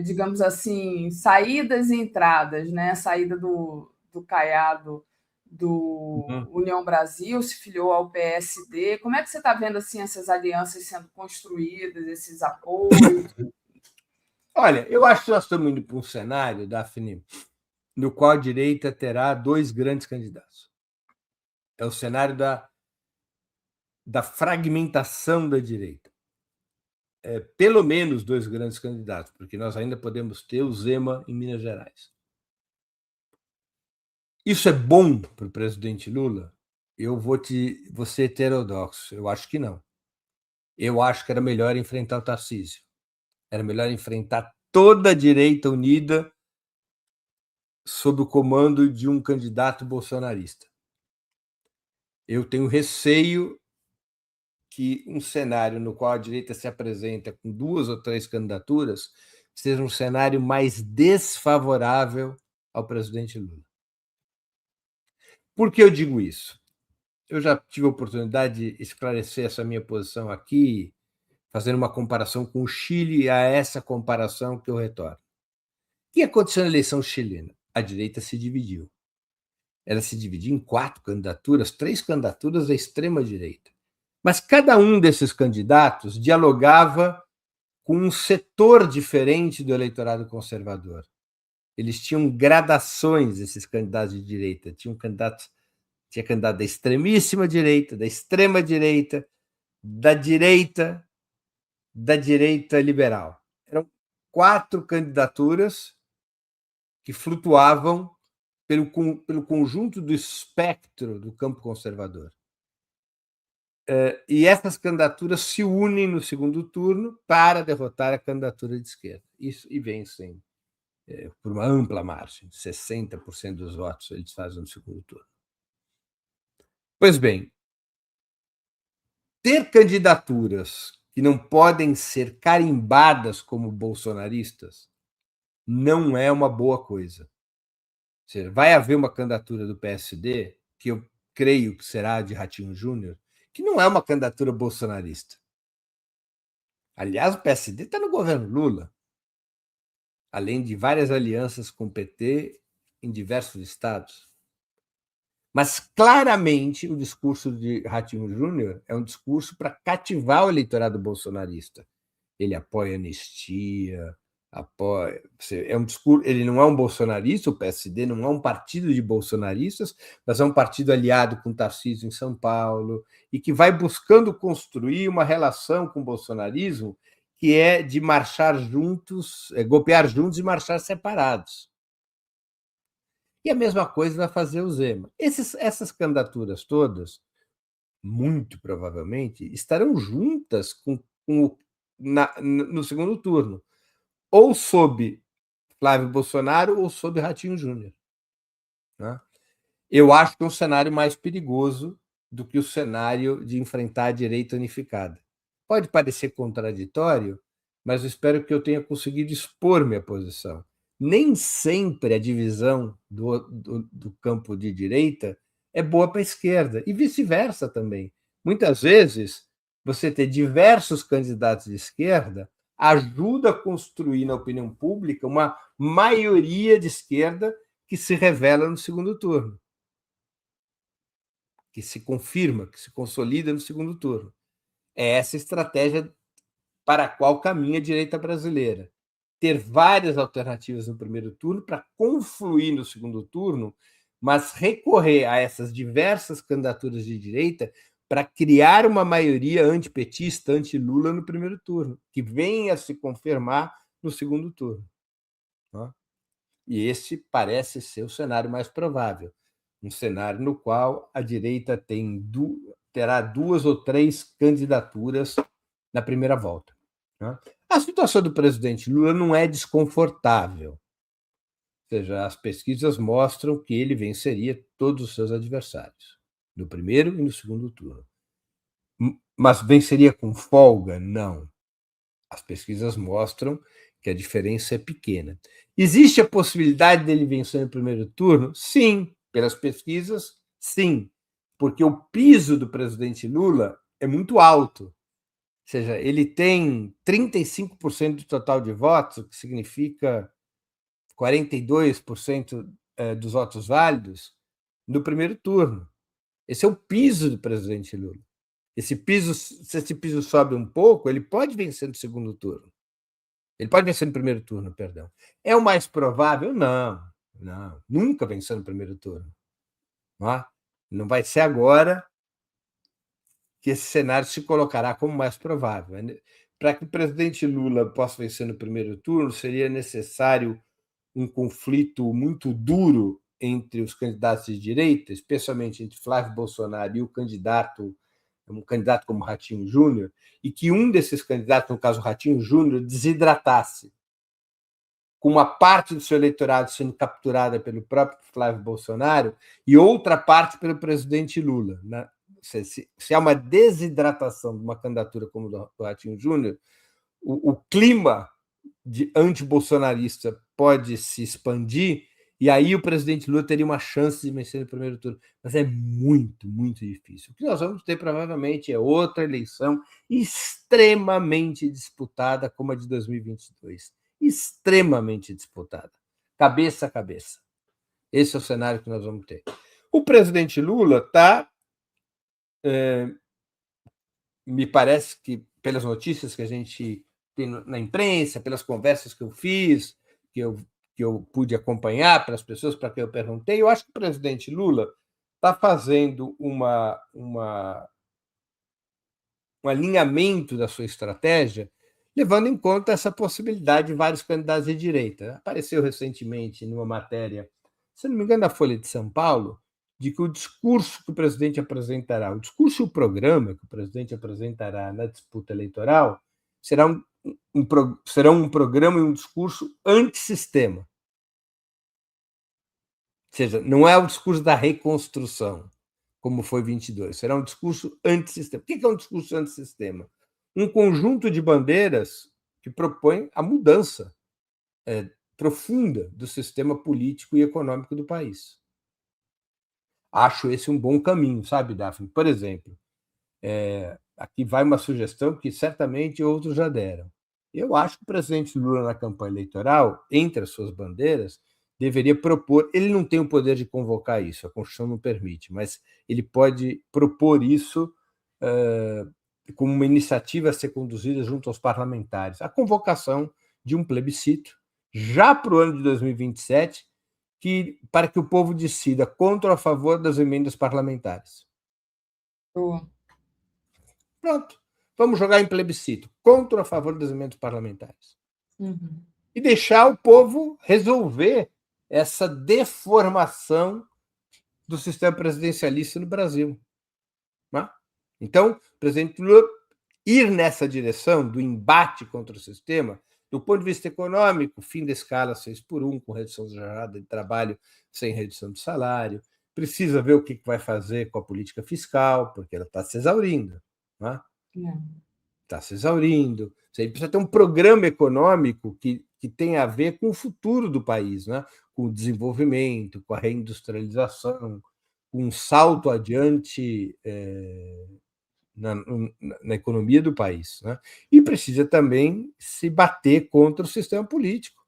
digamos assim, saídas e entradas, né? A saída do Caiado do União Brasil, se filiou ao PSD. Como é que você está vendo assim, essas alianças sendo construídas, esses apoios? Olha, eu acho que nós estamos indo para um cenário, Daphne, no qual a direita terá dois grandes candidatos. É o cenário da fragmentação da direita. Pelo menos dois grandes candidatos, porque nós ainda podemos ter o Zema em Minas Gerais. Isso é bom para o presidente Lula? Eu vou ser heterodoxo. Eu acho que não. Eu acho que era melhor enfrentar o Tarcísio. Era melhor enfrentar toda a direita unida sob o comando de um candidato bolsonarista. Eu tenho receio que um cenário no qual a direita se apresenta com duas ou três candidaturas seja um cenário mais desfavorável ao presidente Lula. Por que eu digo isso? Eu já tive a oportunidade de esclarecer essa minha posição aqui, fazendo uma comparação com o Chile, e a essa comparação que eu retorno. O que aconteceu na eleição chilena? A direita se dividiu. Ela se dividiu em 4 candidaturas, 3 candidaturas da extrema-direita. Mas cada um desses candidatos dialogava com um setor diferente do eleitorado conservador. Eles tinham gradações, esses candidatos de direita. Tinha candidato da extremíssima direita, da extrema-direita, da direita liberal. Eram 4 candidaturas que flutuavam pelo conjunto do espectro do campo conservador. E essas candidaturas se unem no segundo turno para derrotar a candidatura de esquerda. E vencem por uma ampla margem, 60% dos votos eles fazem no segundo turno. Pois bem, ter candidaturas que não podem ser carimbadas como bolsonaristas não é uma boa coisa. Ou seja, vai haver uma candidatura do PSD, que eu creio que será de Ratinho Júnior, que não é uma candidatura bolsonarista. Aliás, o PSD está no governo Lula, além de várias alianças com o PT em diversos estados. Mas, claramente, o discurso de Ratinho Júnior é um discurso para cativar o eleitorado bolsonarista. Ele apoia a anistia, é um discurso, ele não é um bolsonarista, o PSD não é um partido de bolsonaristas, mas é um partido aliado com Tarcísio em São Paulo e que vai buscando construir uma relação com o bolsonarismo que é de marchar juntos, golpear juntos e marchar separados. E a mesma coisa vai fazer o Zema. Essas candidaturas todas, muito provavelmente, estarão juntas no segundo turno, ou sob Flávio Bolsonaro ou sob Ratinho Júnior. Né? Eu acho que é um cenário mais perigoso do que o cenário de enfrentar a direita unificada. Pode parecer contraditório, mas eu espero que eu tenha conseguido expor minha posição. Nem sempre a divisão do campo de direita é boa para a esquerda, e vice-versa também. Muitas vezes, você ter diversos candidatos de esquerda ajuda a construir na opinião pública uma maioria de esquerda que se revela no segundo turno, que se confirma, que se consolida no segundo turno. É essa estratégia para a qual caminha a direita brasileira. Ter várias alternativas no primeiro turno para confluir no segundo turno, mas recorrer a essas diversas candidaturas de direita para criar uma maioria antipetista, anti-Lula no primeiro turno, que venha a se confirmar no segundo turno. E esse parece ser o cenário mais provável, um cenário no qual a direita terá 2 ou 3 candidaturas na primeira volta. A situação do presidente Lula não é desconfortável. Ou seja, as pesquisas mostram que ele venceria todos os seus adversários, no primeiro e no segundo turno. Mas venceria com folga? Não. As pesquisas mostram que a diferença é pequena. Existe a possibilidade dele vencer no primeiro turno? Sim. Pelas pesquisas, sim. Porque o piso do presidente Lula é muito alto. Ou seja, ele tem 35% do total de votos, o que significa 42% dos votos válidos, no primeiro turno. Esse é o piso do presidente Lula. Se esse piso sobe um pouco, ele pode vencer no segundo turno. Ele pode vencer no primeiro turno, perdão. É o mais provável? Não. Nunca venceu no primeiro turno. Não vai ser agora que esse cenário se colocará como mais provável. Para que o presidente Lula possa vencer no primeiro turno, seria necessário um conflito muito duro entre os candidatos de direita, especialmente entre Flávio Bolsonaro e um candidato como Ratinho Júnior, e que um desses candidatos, no caso Ratinho Júnior, desidratasse, com uma parte do seu eleitorado sendo capturada pelo próprio Flávio Bolsonaro e outra parte pelo presidente Lula. Se há uma desidratação de uma candidatura como do Ratinho Júnior, o clima de antibolsonarista pode se expandir, e aí o presidente Lula teria uma chance de vencer no primeiro turno. Mas é muito, muito difícil. O que nós vamos ter, provavelmente, é outra eleição extremamente disputada, como a de 2022. Extremamente disputada. Cabeça a cabeça. Esse é o cenário que nós vamos ter. O presidente Lula está... me parece que, pelas notícias que a gente tem na imprensa, pelas conversas que eu fiz, que eu pude acompanhar, pelas pessoas para quem eu perguntei, eu acho que o presidente Lula está fazendo um alinhamento da sua estratégia, levando em conta essa possibilidade de vários candidatos de direita. Apareceu recentemente numa matéria, se não me engano, da Folha de São Paulo, de que o discurso que o presidente apresentará, o discurso e o programa que o presidente apresentará na disputa eleitoral, serão um programa e um discurso antissistema. Ou seja, não é o discurso da reconstrução, como foi 22, será um discurso antissistema. O que é um discurso antissistema? Um conjunto de bandeiras que propõe a mudança profunda do sistema político e econômico do país. Acho esse um bom caminho, sabe, Daphne? Por exemplo, aqui vai uma sugestão que certamente outros já deram. Eu acho que o presidente Lula, na campanha eleitoral, entre as suas bandeiras, deveria propor. Ele não tem o poder de convocar isso, a Constituição não permite, mas ele pode propor isso como uma iniciativa a ser conduzida junto aos parlamentares, a convocação de um plebiscito, já para o ano de 2027, para que o povo decida contra ou a favor das emendas parlamentares. Pronto. Vamos jogar em plebiscito, contra ou a favor das emendas parlamentares. Uhum. E deixar o povo resolver essa deformação do sistema presidencialista no Brasil. Então, o presidente Lula ir nessa direção do embate contra o sistema, do ponto de vista econômico, fim da escala 6x1, com redução da jornada de trabalho sem redução de salário, precisa ver o que vai fazer com a política fiscal, porque ela está se exaurindo. Está se exaurindo. Você precisa ter um programa econômico que tem a ver com o futuro do país, né? Com o desenvolvimento, com a reindustrialização, com um salto adiante na economia do país. Né? E precisa também se bater contra o sistema político.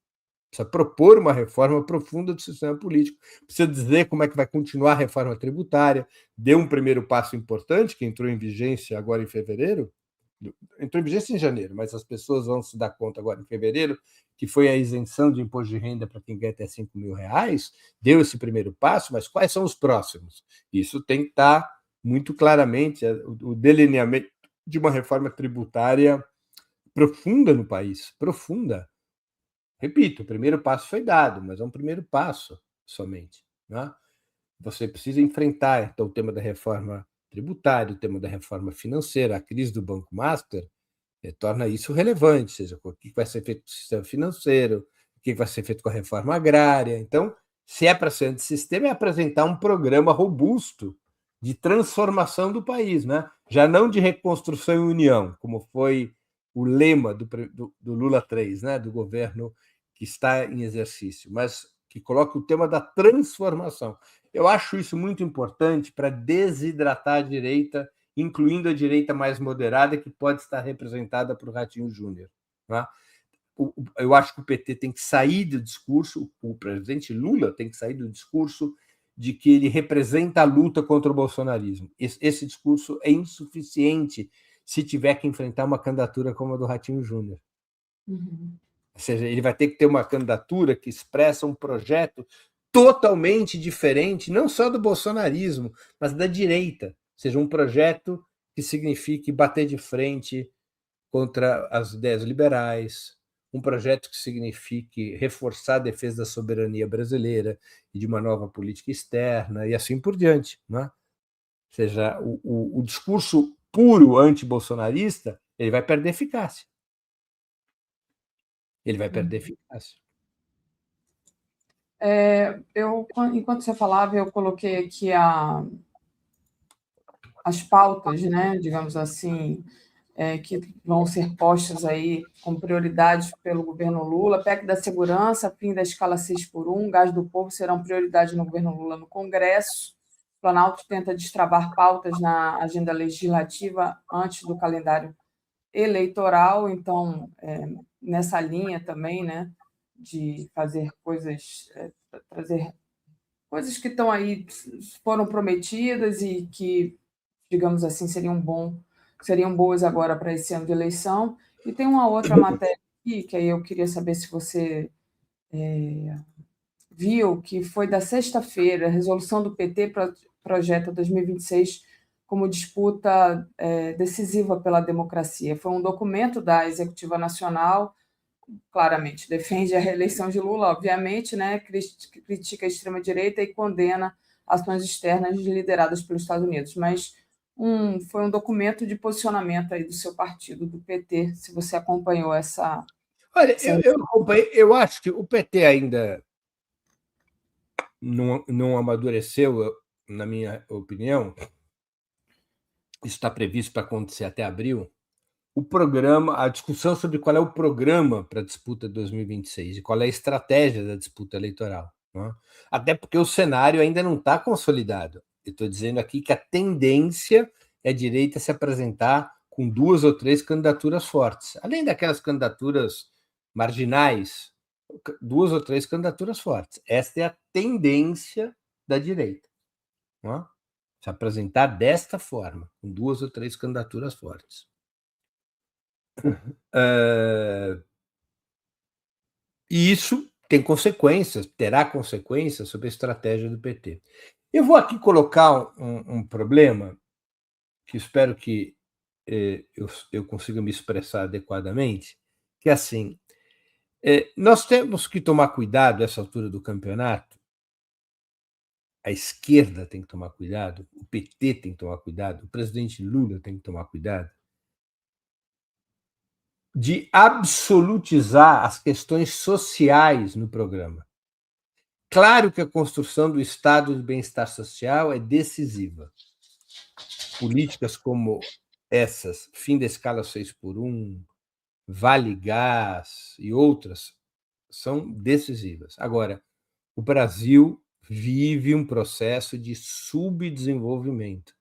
Precisa propor uma reforma profunda do sistema político. Precisa dizer como é que vai continuar a reforma tributária. Deu um primeiro passo importante, que entrou em vigência agora em fevereiro. Entrou em vigência em janeiro, mas as pessoas vão se dar conta agora em fevereiro, que foi a isenção de imposto de renda para quem ganha até R$ 5.000. Deu esse primeiro passo, mas quais são os próximos? Isso tem que estar muito claramente o delineamento de uma reforma tributária profunda no país, profunda. Repito, o primeiro passo foi dado, mas é um primeiro passo somente. Né? Você precisa enfrentar então, o tema da reforma tributária, o tema da reforma financeira, a crise do Banco Master, torna isso relevante, ou seja, o que vai ser feito com o sistema financeiro, o que vai ser feito com a reforma agrária. Então, se é para ser antissistema, é apresentar um programa robusto de transformação do país, né? Já não de reconstrução e união, como foi o lema do Lula 3, né? Do governo que está em exercício, mas que coloca o tema da transformação. Eu acho isso muito importante para desidratar a direita, incluindo a direita mais moderada, que pode estar representada por Ratinho Júnior. Né? Eu acho que o PT tem que sair do discurso, o presidente Lula tem que sair do discurso de que ele representa a luta contra o bolsonarismo. Esse discurso é insuficiente se tiver que enfrentar uma candidatura como a do Ratinho Júnior. Ou seja, ele vai ter que ter uma candidatura que expressa um projeto totalmente diferente, não só do bolsonarismo, mas da direita. Ou seja, um projeto que signifique bater de frente contra as ideias liberais, um projeto que signifique reforçar a defesa da soberania brasileira e de uma nova política externa, e assim por diante. Né? Ou seja, o discurso puro anti-bolsonarista, ele vai perder eficácia. Ele vai perder eficácia. Enquanto você falava, eu coloquei aqui as pautas, né, digamos assim, que vão ser postas aí como prioridades pelo governo Lula. PEC da segurança, fim da escala 6x1, gás do povo serão prioridade no governo Lula no Congresso. O Planalto tenta destravar pautas na agenda legislativa antes do calendário eleitoral, então, nessa linha também, né, de fazer coisas, trazer coisas que estão aí, foram prometidas e que, digamos assim, seriam boas agora para esse ano de eleição. E tem uma outra matéria aqui, que aí eu queria saber se você viu, que foi da sexta-feira, a resolução do PT projeta 2026 como disputa decisiva pela democracia. Foi um documento da Executiva Nacional, claramente defende a reeleição de Lula, obviamente, né? Critica a extrema-direita e condena ações externas lideradas pelos Estados Unidos, mas foi um documento de posicionamento aí do seu partido, do PT, se você acompanhou essa... Olha, eu acompanhei, eu acho que o PT ainda não amadureceu, na minha opinião. Isso está previsto para acontecer até abril. O programa, a discussão sobre qual é o programa para a disputa de 2026 e qual é a estratégia da disputa eleitoral. Né? Até porque o cenário ainda não está consolidado. Eu estou dizendo aqui que a tendência é a direita se apresentar com 2 ou 3 candidaturas fortes. Além daquelas candidaturas marginais, 2 ou 3 candidaturas fortes. Esta é a tendência da direita. Né? Se apresentar desta forma, com 2 ou 3 candidaturas fortes. E isso tem consequências, terá consequências sobre a estratégia do PT. Eu vou aqui colocar um problema que espero que eu consiga me expressar adequadamente, que é assim, nós temos que tomar cuidado nessa altura do campeonato, a esquerda tem que tomar cuidado, o PT tem que tomar cuidado, o presidente Lula tem que tomar cuidado, de absolutizar as questões sociais no programa. claro que a construção do estado de bem-estar social é decisiva. Políticas como essas, fim da escala 6x1, Vale Gás e outras, são decisivas. Agora, o Brasil vive um processo de subdesenvolvimento.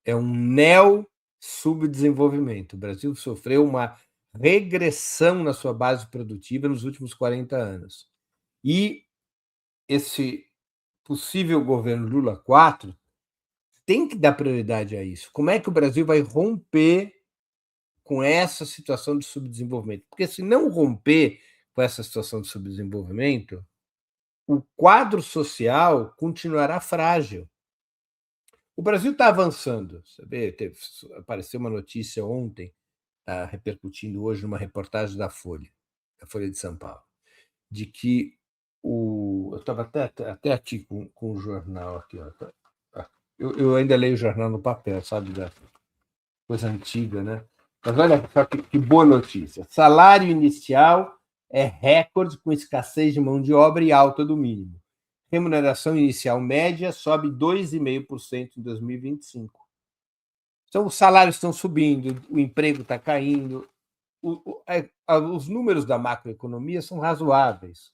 É um neo-subdesenvolvimento. O Brasil sofreu uma regressão na sua base produtiva nos últimos 40 anos. E esse possível governo Lula 4 tem que dar prioridade a isso. Como é que o Brasil vai romper com essa situação de subdesenvolvimento? Porque se não romper com essa situação de subdesenvolvimento, o quadro social continuará frágil. O Brasil está avançando. Sabe? Apareceu uma notícia ontem, está repercutindo hoje numa reportagem da Folha de São Paulo, de que eu estava até aqui com o jornal aqui, ó. Eu ainda leio o jornal no papel, sabe, da coisa antiga, né? Mas olha só que boa notícia. Salário inicial é recorde com escassez de mão de obra e alta do mínimo. Remuneração inicial média sobe 2,5% em 2025. Então, os salários estão subindo, o emprego está caindo, os números da macroeconomia são razoáveis.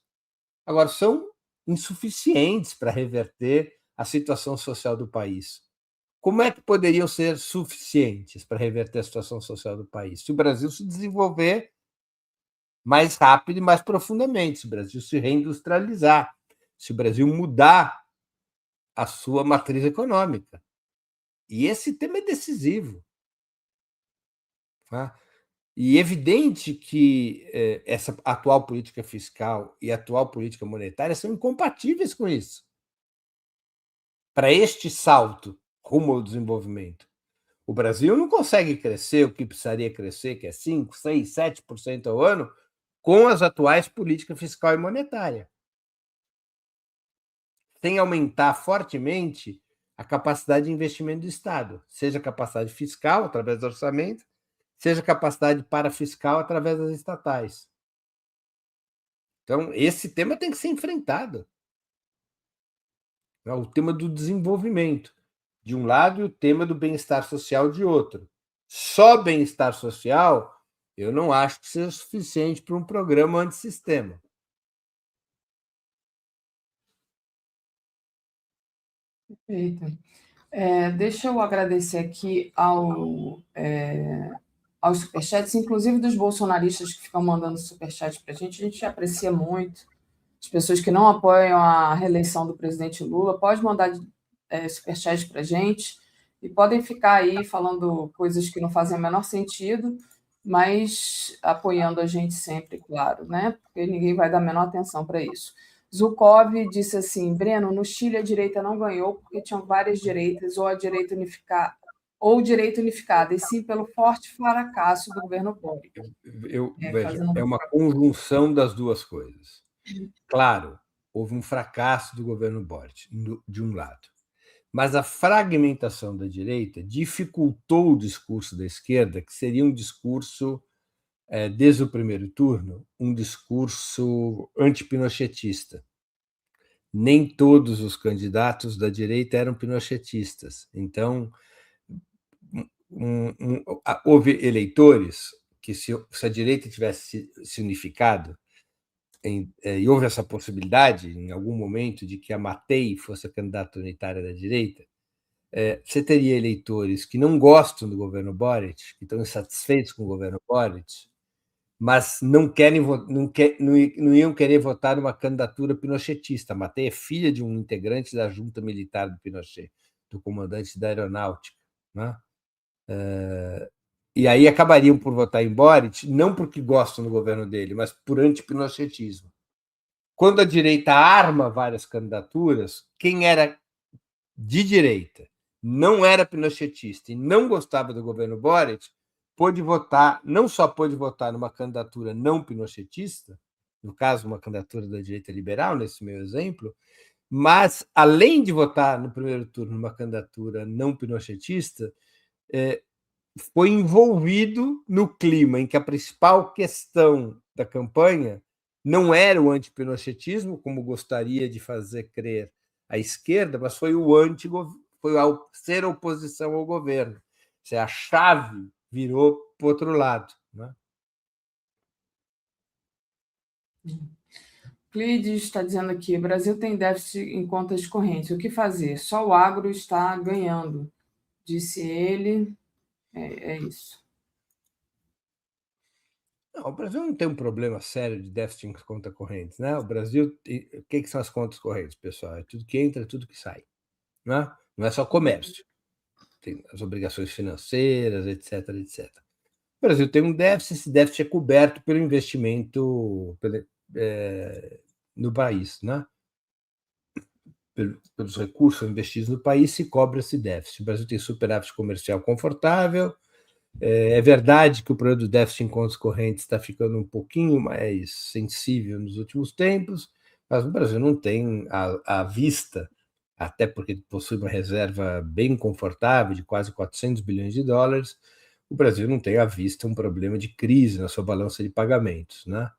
Agora, são insuficientes para reverter a situação social do país. Como é que poderiam ser suficientes para reverter a situação social do país? Se o Brasil se desenvolver mais rápido e mais profundamente, se o Brasil se reindustrializar, se o Brasil mudar a sua matriz econômica. E esse tema é decisivo. Tá? E é evidente que essa atual política fiscal e a atual política monetária são incompatíveis com isso. Para este salto rumo ao desenvolvimento, o Brasil não consegue crescer o que precisaria crescer, que é 5%, 6%, 7% ao ano, com as atuais políticas fiscal e monetária. Sem aumentar fortemente a capacidade de investimento do Estado, seja a capacidade fiscal, através do orçamento, seja a capacidade parafiscal, através das estatais. Então, esse tema tem que ser enfrentado. O tema do desenvolvimento, de um lado, e o tema do bem-estar social, de outro. Só bem-estar social, eu não acho que seja suficiente para um programa antissistema. Perfeito. Deixa eu agradecer aqui aos superchats, inclusive dos bolsonaristas que ficam mandando superchat para a gente aprecia muito. As pessoas que não apoiam a reeleição do presidente Lula, pode mandar superchat para a gente e podem ficar aí falando coisas que não fazem o menor sentido, mas apoiando a gente sempre, claro, né? Porque ninguém vai dar a menor atenção para isso. Zukov disse assim: Breno, no Chile a direita não ganhou porque tinham várias direitas ou direita unificada, e sim pelo forte fracasso do governo Boric. Veja, é uma conjunção das duas coisas. Claro, houve um fracasso do governo Boric, de um lado, mas a fragmentação da direita dificultou o discurso da esquerda, que seria um discurso, desde o primeiro turno, um discurso antipinochetista. Nem todos os candidatos da direita eram pinochetistas. Então, houve eleitores que, se a direita tivesse se unificado, e houve essa possibilidade, em algum momento, de que a Matei fosse a candidata unitária da direita, você teria eleitores que não gostam do governo Boric, que estão insatisfeitos com o governo Boric, mas não iam querer votar numa candidatura pinochetista. A Matei é filha de um integrante da junta militar do Pinochet, do comandante da aeronáutica, né? E aí acabariam por votar em Boric, não porque gostam do governo dele, mas por antipinochetismo. Quando a direita arma várias candidaturas, quem era de direita, não era pinochetista e não gostava do governo Boric, não só pôde votar numa candidatura não pinochetista, no caso, uma candidatura da direita liberal, nesse meu exemplo, mas, além de votar no primeiro turno numa candidatura não pinochetista, foi envolvido no clima em que a principal questão da campanha não era o antipinochetismo, como gostaria de fazer crer a esquerda, mas foi foi ao ser oposição ao governo. A chave virou para o outro lado. Né? Cleides está dizendo aqui: o Brasil tem déficit em contas correntes. O que fazer? Só o agro está ganhando, disse ele. É isso. Não, o Brasil não tem um problema sério de déficit em contas correntes. Né? O Brasil, o que são as contas correntes, pessoal? É tudo que entra, tudo que sai. Né? Não é só comércio. Tem as obrigações financeiras, etc, etc. O Brasil tem um déficit, esse déficit é coberto pelo investimento no país. Né? Pelos recursos investidos no país, se cobre esse déficit. O Brasil tem superávit comercial confortável. É verdade que o problema do déficit em contas correntes está ficando um pouquinho mais sensível nos últimos tempos, mas o Brasil não tem à vista, até porque possui uma reserva bem confortável de quase 400 bilhões de dólares, o Brasil não tem à vista um problema de crise na sua balança de pagamentos. Né?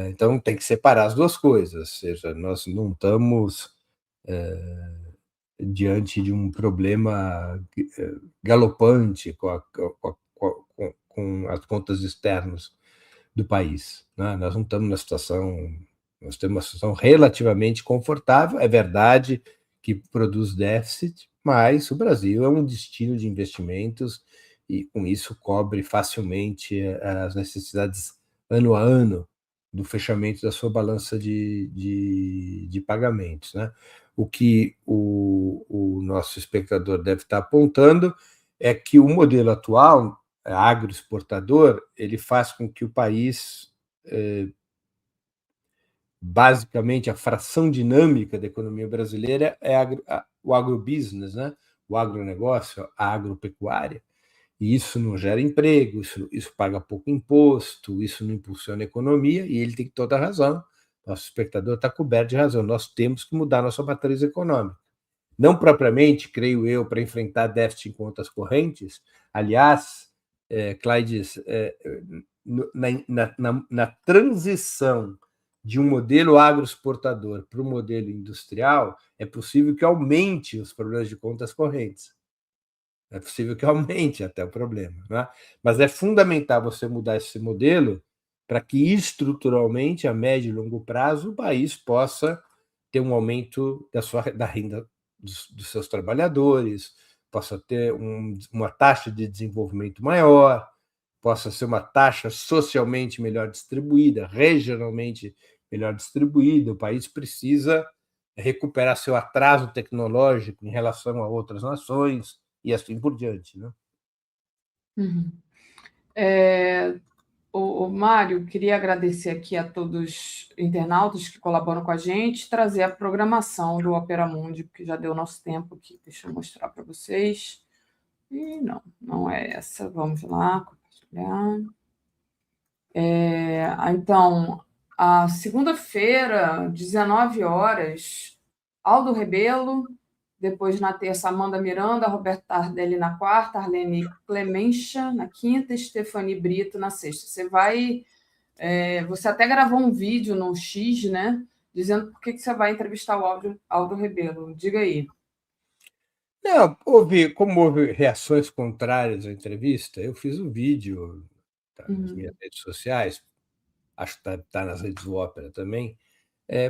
Então, tem que separar as duas coisas, ou seja, nós não estamos diante de um problema galopante com as contas externas do país. Né? Nós não estamos nós temos uma situação relativamente confortável. É verdade que produz déficit, mas o Brasil é um destino de investimentos e, com isso, cobre facilmente as necessidades ano a ano do fechamento da sua balança de pagamentos. Né? O que o nosso espectador deve estar apontando é que o modelo atual, agroexportador, ele faz com que o país, basicamente, a fração dinâmica da economia brasileira é o agrobusiness, né? O agronegócio, a agropecuária, e isso não gera emprego, isso paga pouco imposto, isso não impulsiona a economia, e ele tem toda a razão. Nosso espectador está coberto de razão. Nós temos que mudar nossa matriz econômica. Não propriamente, creio eu, para enfrentar déficit em contas correntes. Aliás, Cleides, na transição de um modelo agroexportador para um modelo industrial, é possível que aumente os problemas de contas correntes. É possível que aumente até o problema. Né? Mas é fundamental você mudar esse modelo para que, estruturalmente, a médio e longo prazo, o país possa ter um aumento da renda dos seus trabalhadores, possa ter uma taxa de desenvolvimento maior, possa ser uma taxa socialmente melhor distribuída, regionalmente melhor distribuída. O país precisa recuperar seu atraso tecnológico em relação a outras nações, e assim por diante. Né? Uhum. Mário, queria agradecer aqui a todos os internautas que colaboram com a gente, trazer a programação do Opera Mundi, porque já deu nosso tempo aqui. Deixa eu mostrar para vocês. E não é essa. Vamos lá, compartilhar. Então, a segunda-feira, 19 horas, Aldo Rebelo. Depois, na terça, Amanda Miranda, Roberto Tardelli na quarta, Arlene Clemencha na quinta, Stephanie Brito na sexta. Você até gravou um vídeo no X, né? Dizendo por que você vai entrevistar o Aldo Rebelo. Diga aí. Não, como houve reações contrárias à entrevista, eu fiz um vídeo nas minhas redes sociais, acho que está nas redes do Ópera também,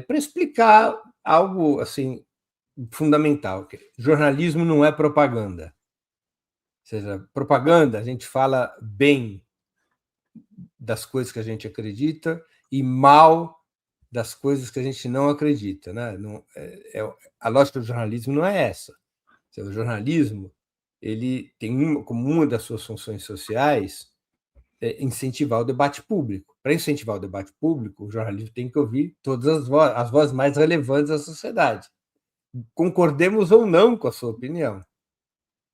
para explicar algo assim fundamental. Que jornalismo não é propaganda. Ou seja, propaganda, a gente fala bem das coisas que a gente acredita e mal das coisas que a gente não acredita. Né? A lógica do jornalismo não é essa. O jornalismo, ele tem como uma das suas funções sociais incentivar o debate público. Para incentivar o debate público, o jornalismo tem que ouvir todas as vozes mais relevantes da sociedade. Concordemos ou não com a sua opinião.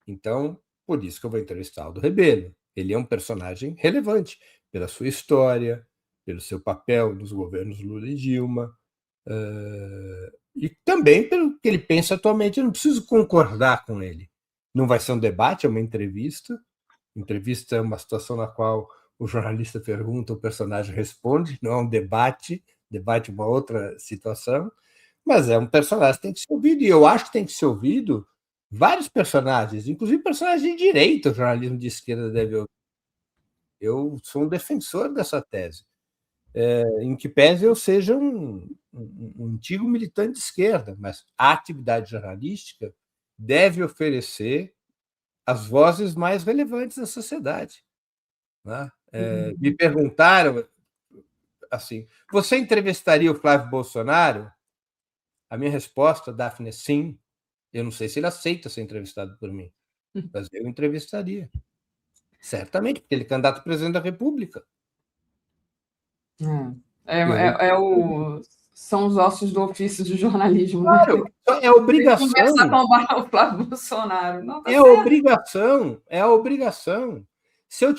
Então, por isso que eu vou entrevistar o Aldo Rebelo. Ele é um personagem relevante pela sua história, pelo seu papel nos governos Lula e Dilma, e também pelo que ele pensa atualmente. Eu não preciso concordar com ele. Não vai ser um debate, é uma entrevista. Entrevista é uma situação na qual o jornalista pergunta, o personagem responde, não é um debate, debate uma outra situação, mas é um personagem que tem que ser ouvido, e eu acho que tem que ser ouvido vários personagens, inclusive personagens de direita, o jornalismo de esquerda deve ouvir. Eu sou um defensor dessa tese, em que pese eu seja um antigo militante de esquerda, mas a atividade jornalística deve oferecer as vozes mais relevantes da sociedade. Né? Me perguntaram assim, você entrevistaria o Flávio Bolsonaro? A minha resposta, Daphne, é sim. Eu não sei se ele aceita ser entrevistado por mim, mas eu entrevistaria. Certamente, porque ele é candidato a presidente da República. São os ossos do ofício do jornalismo. Claro, né? é obrigação. Conversar com o Flávio Bolsonaro. Não, tá é certo. obrigação, é a obrigação. Se eu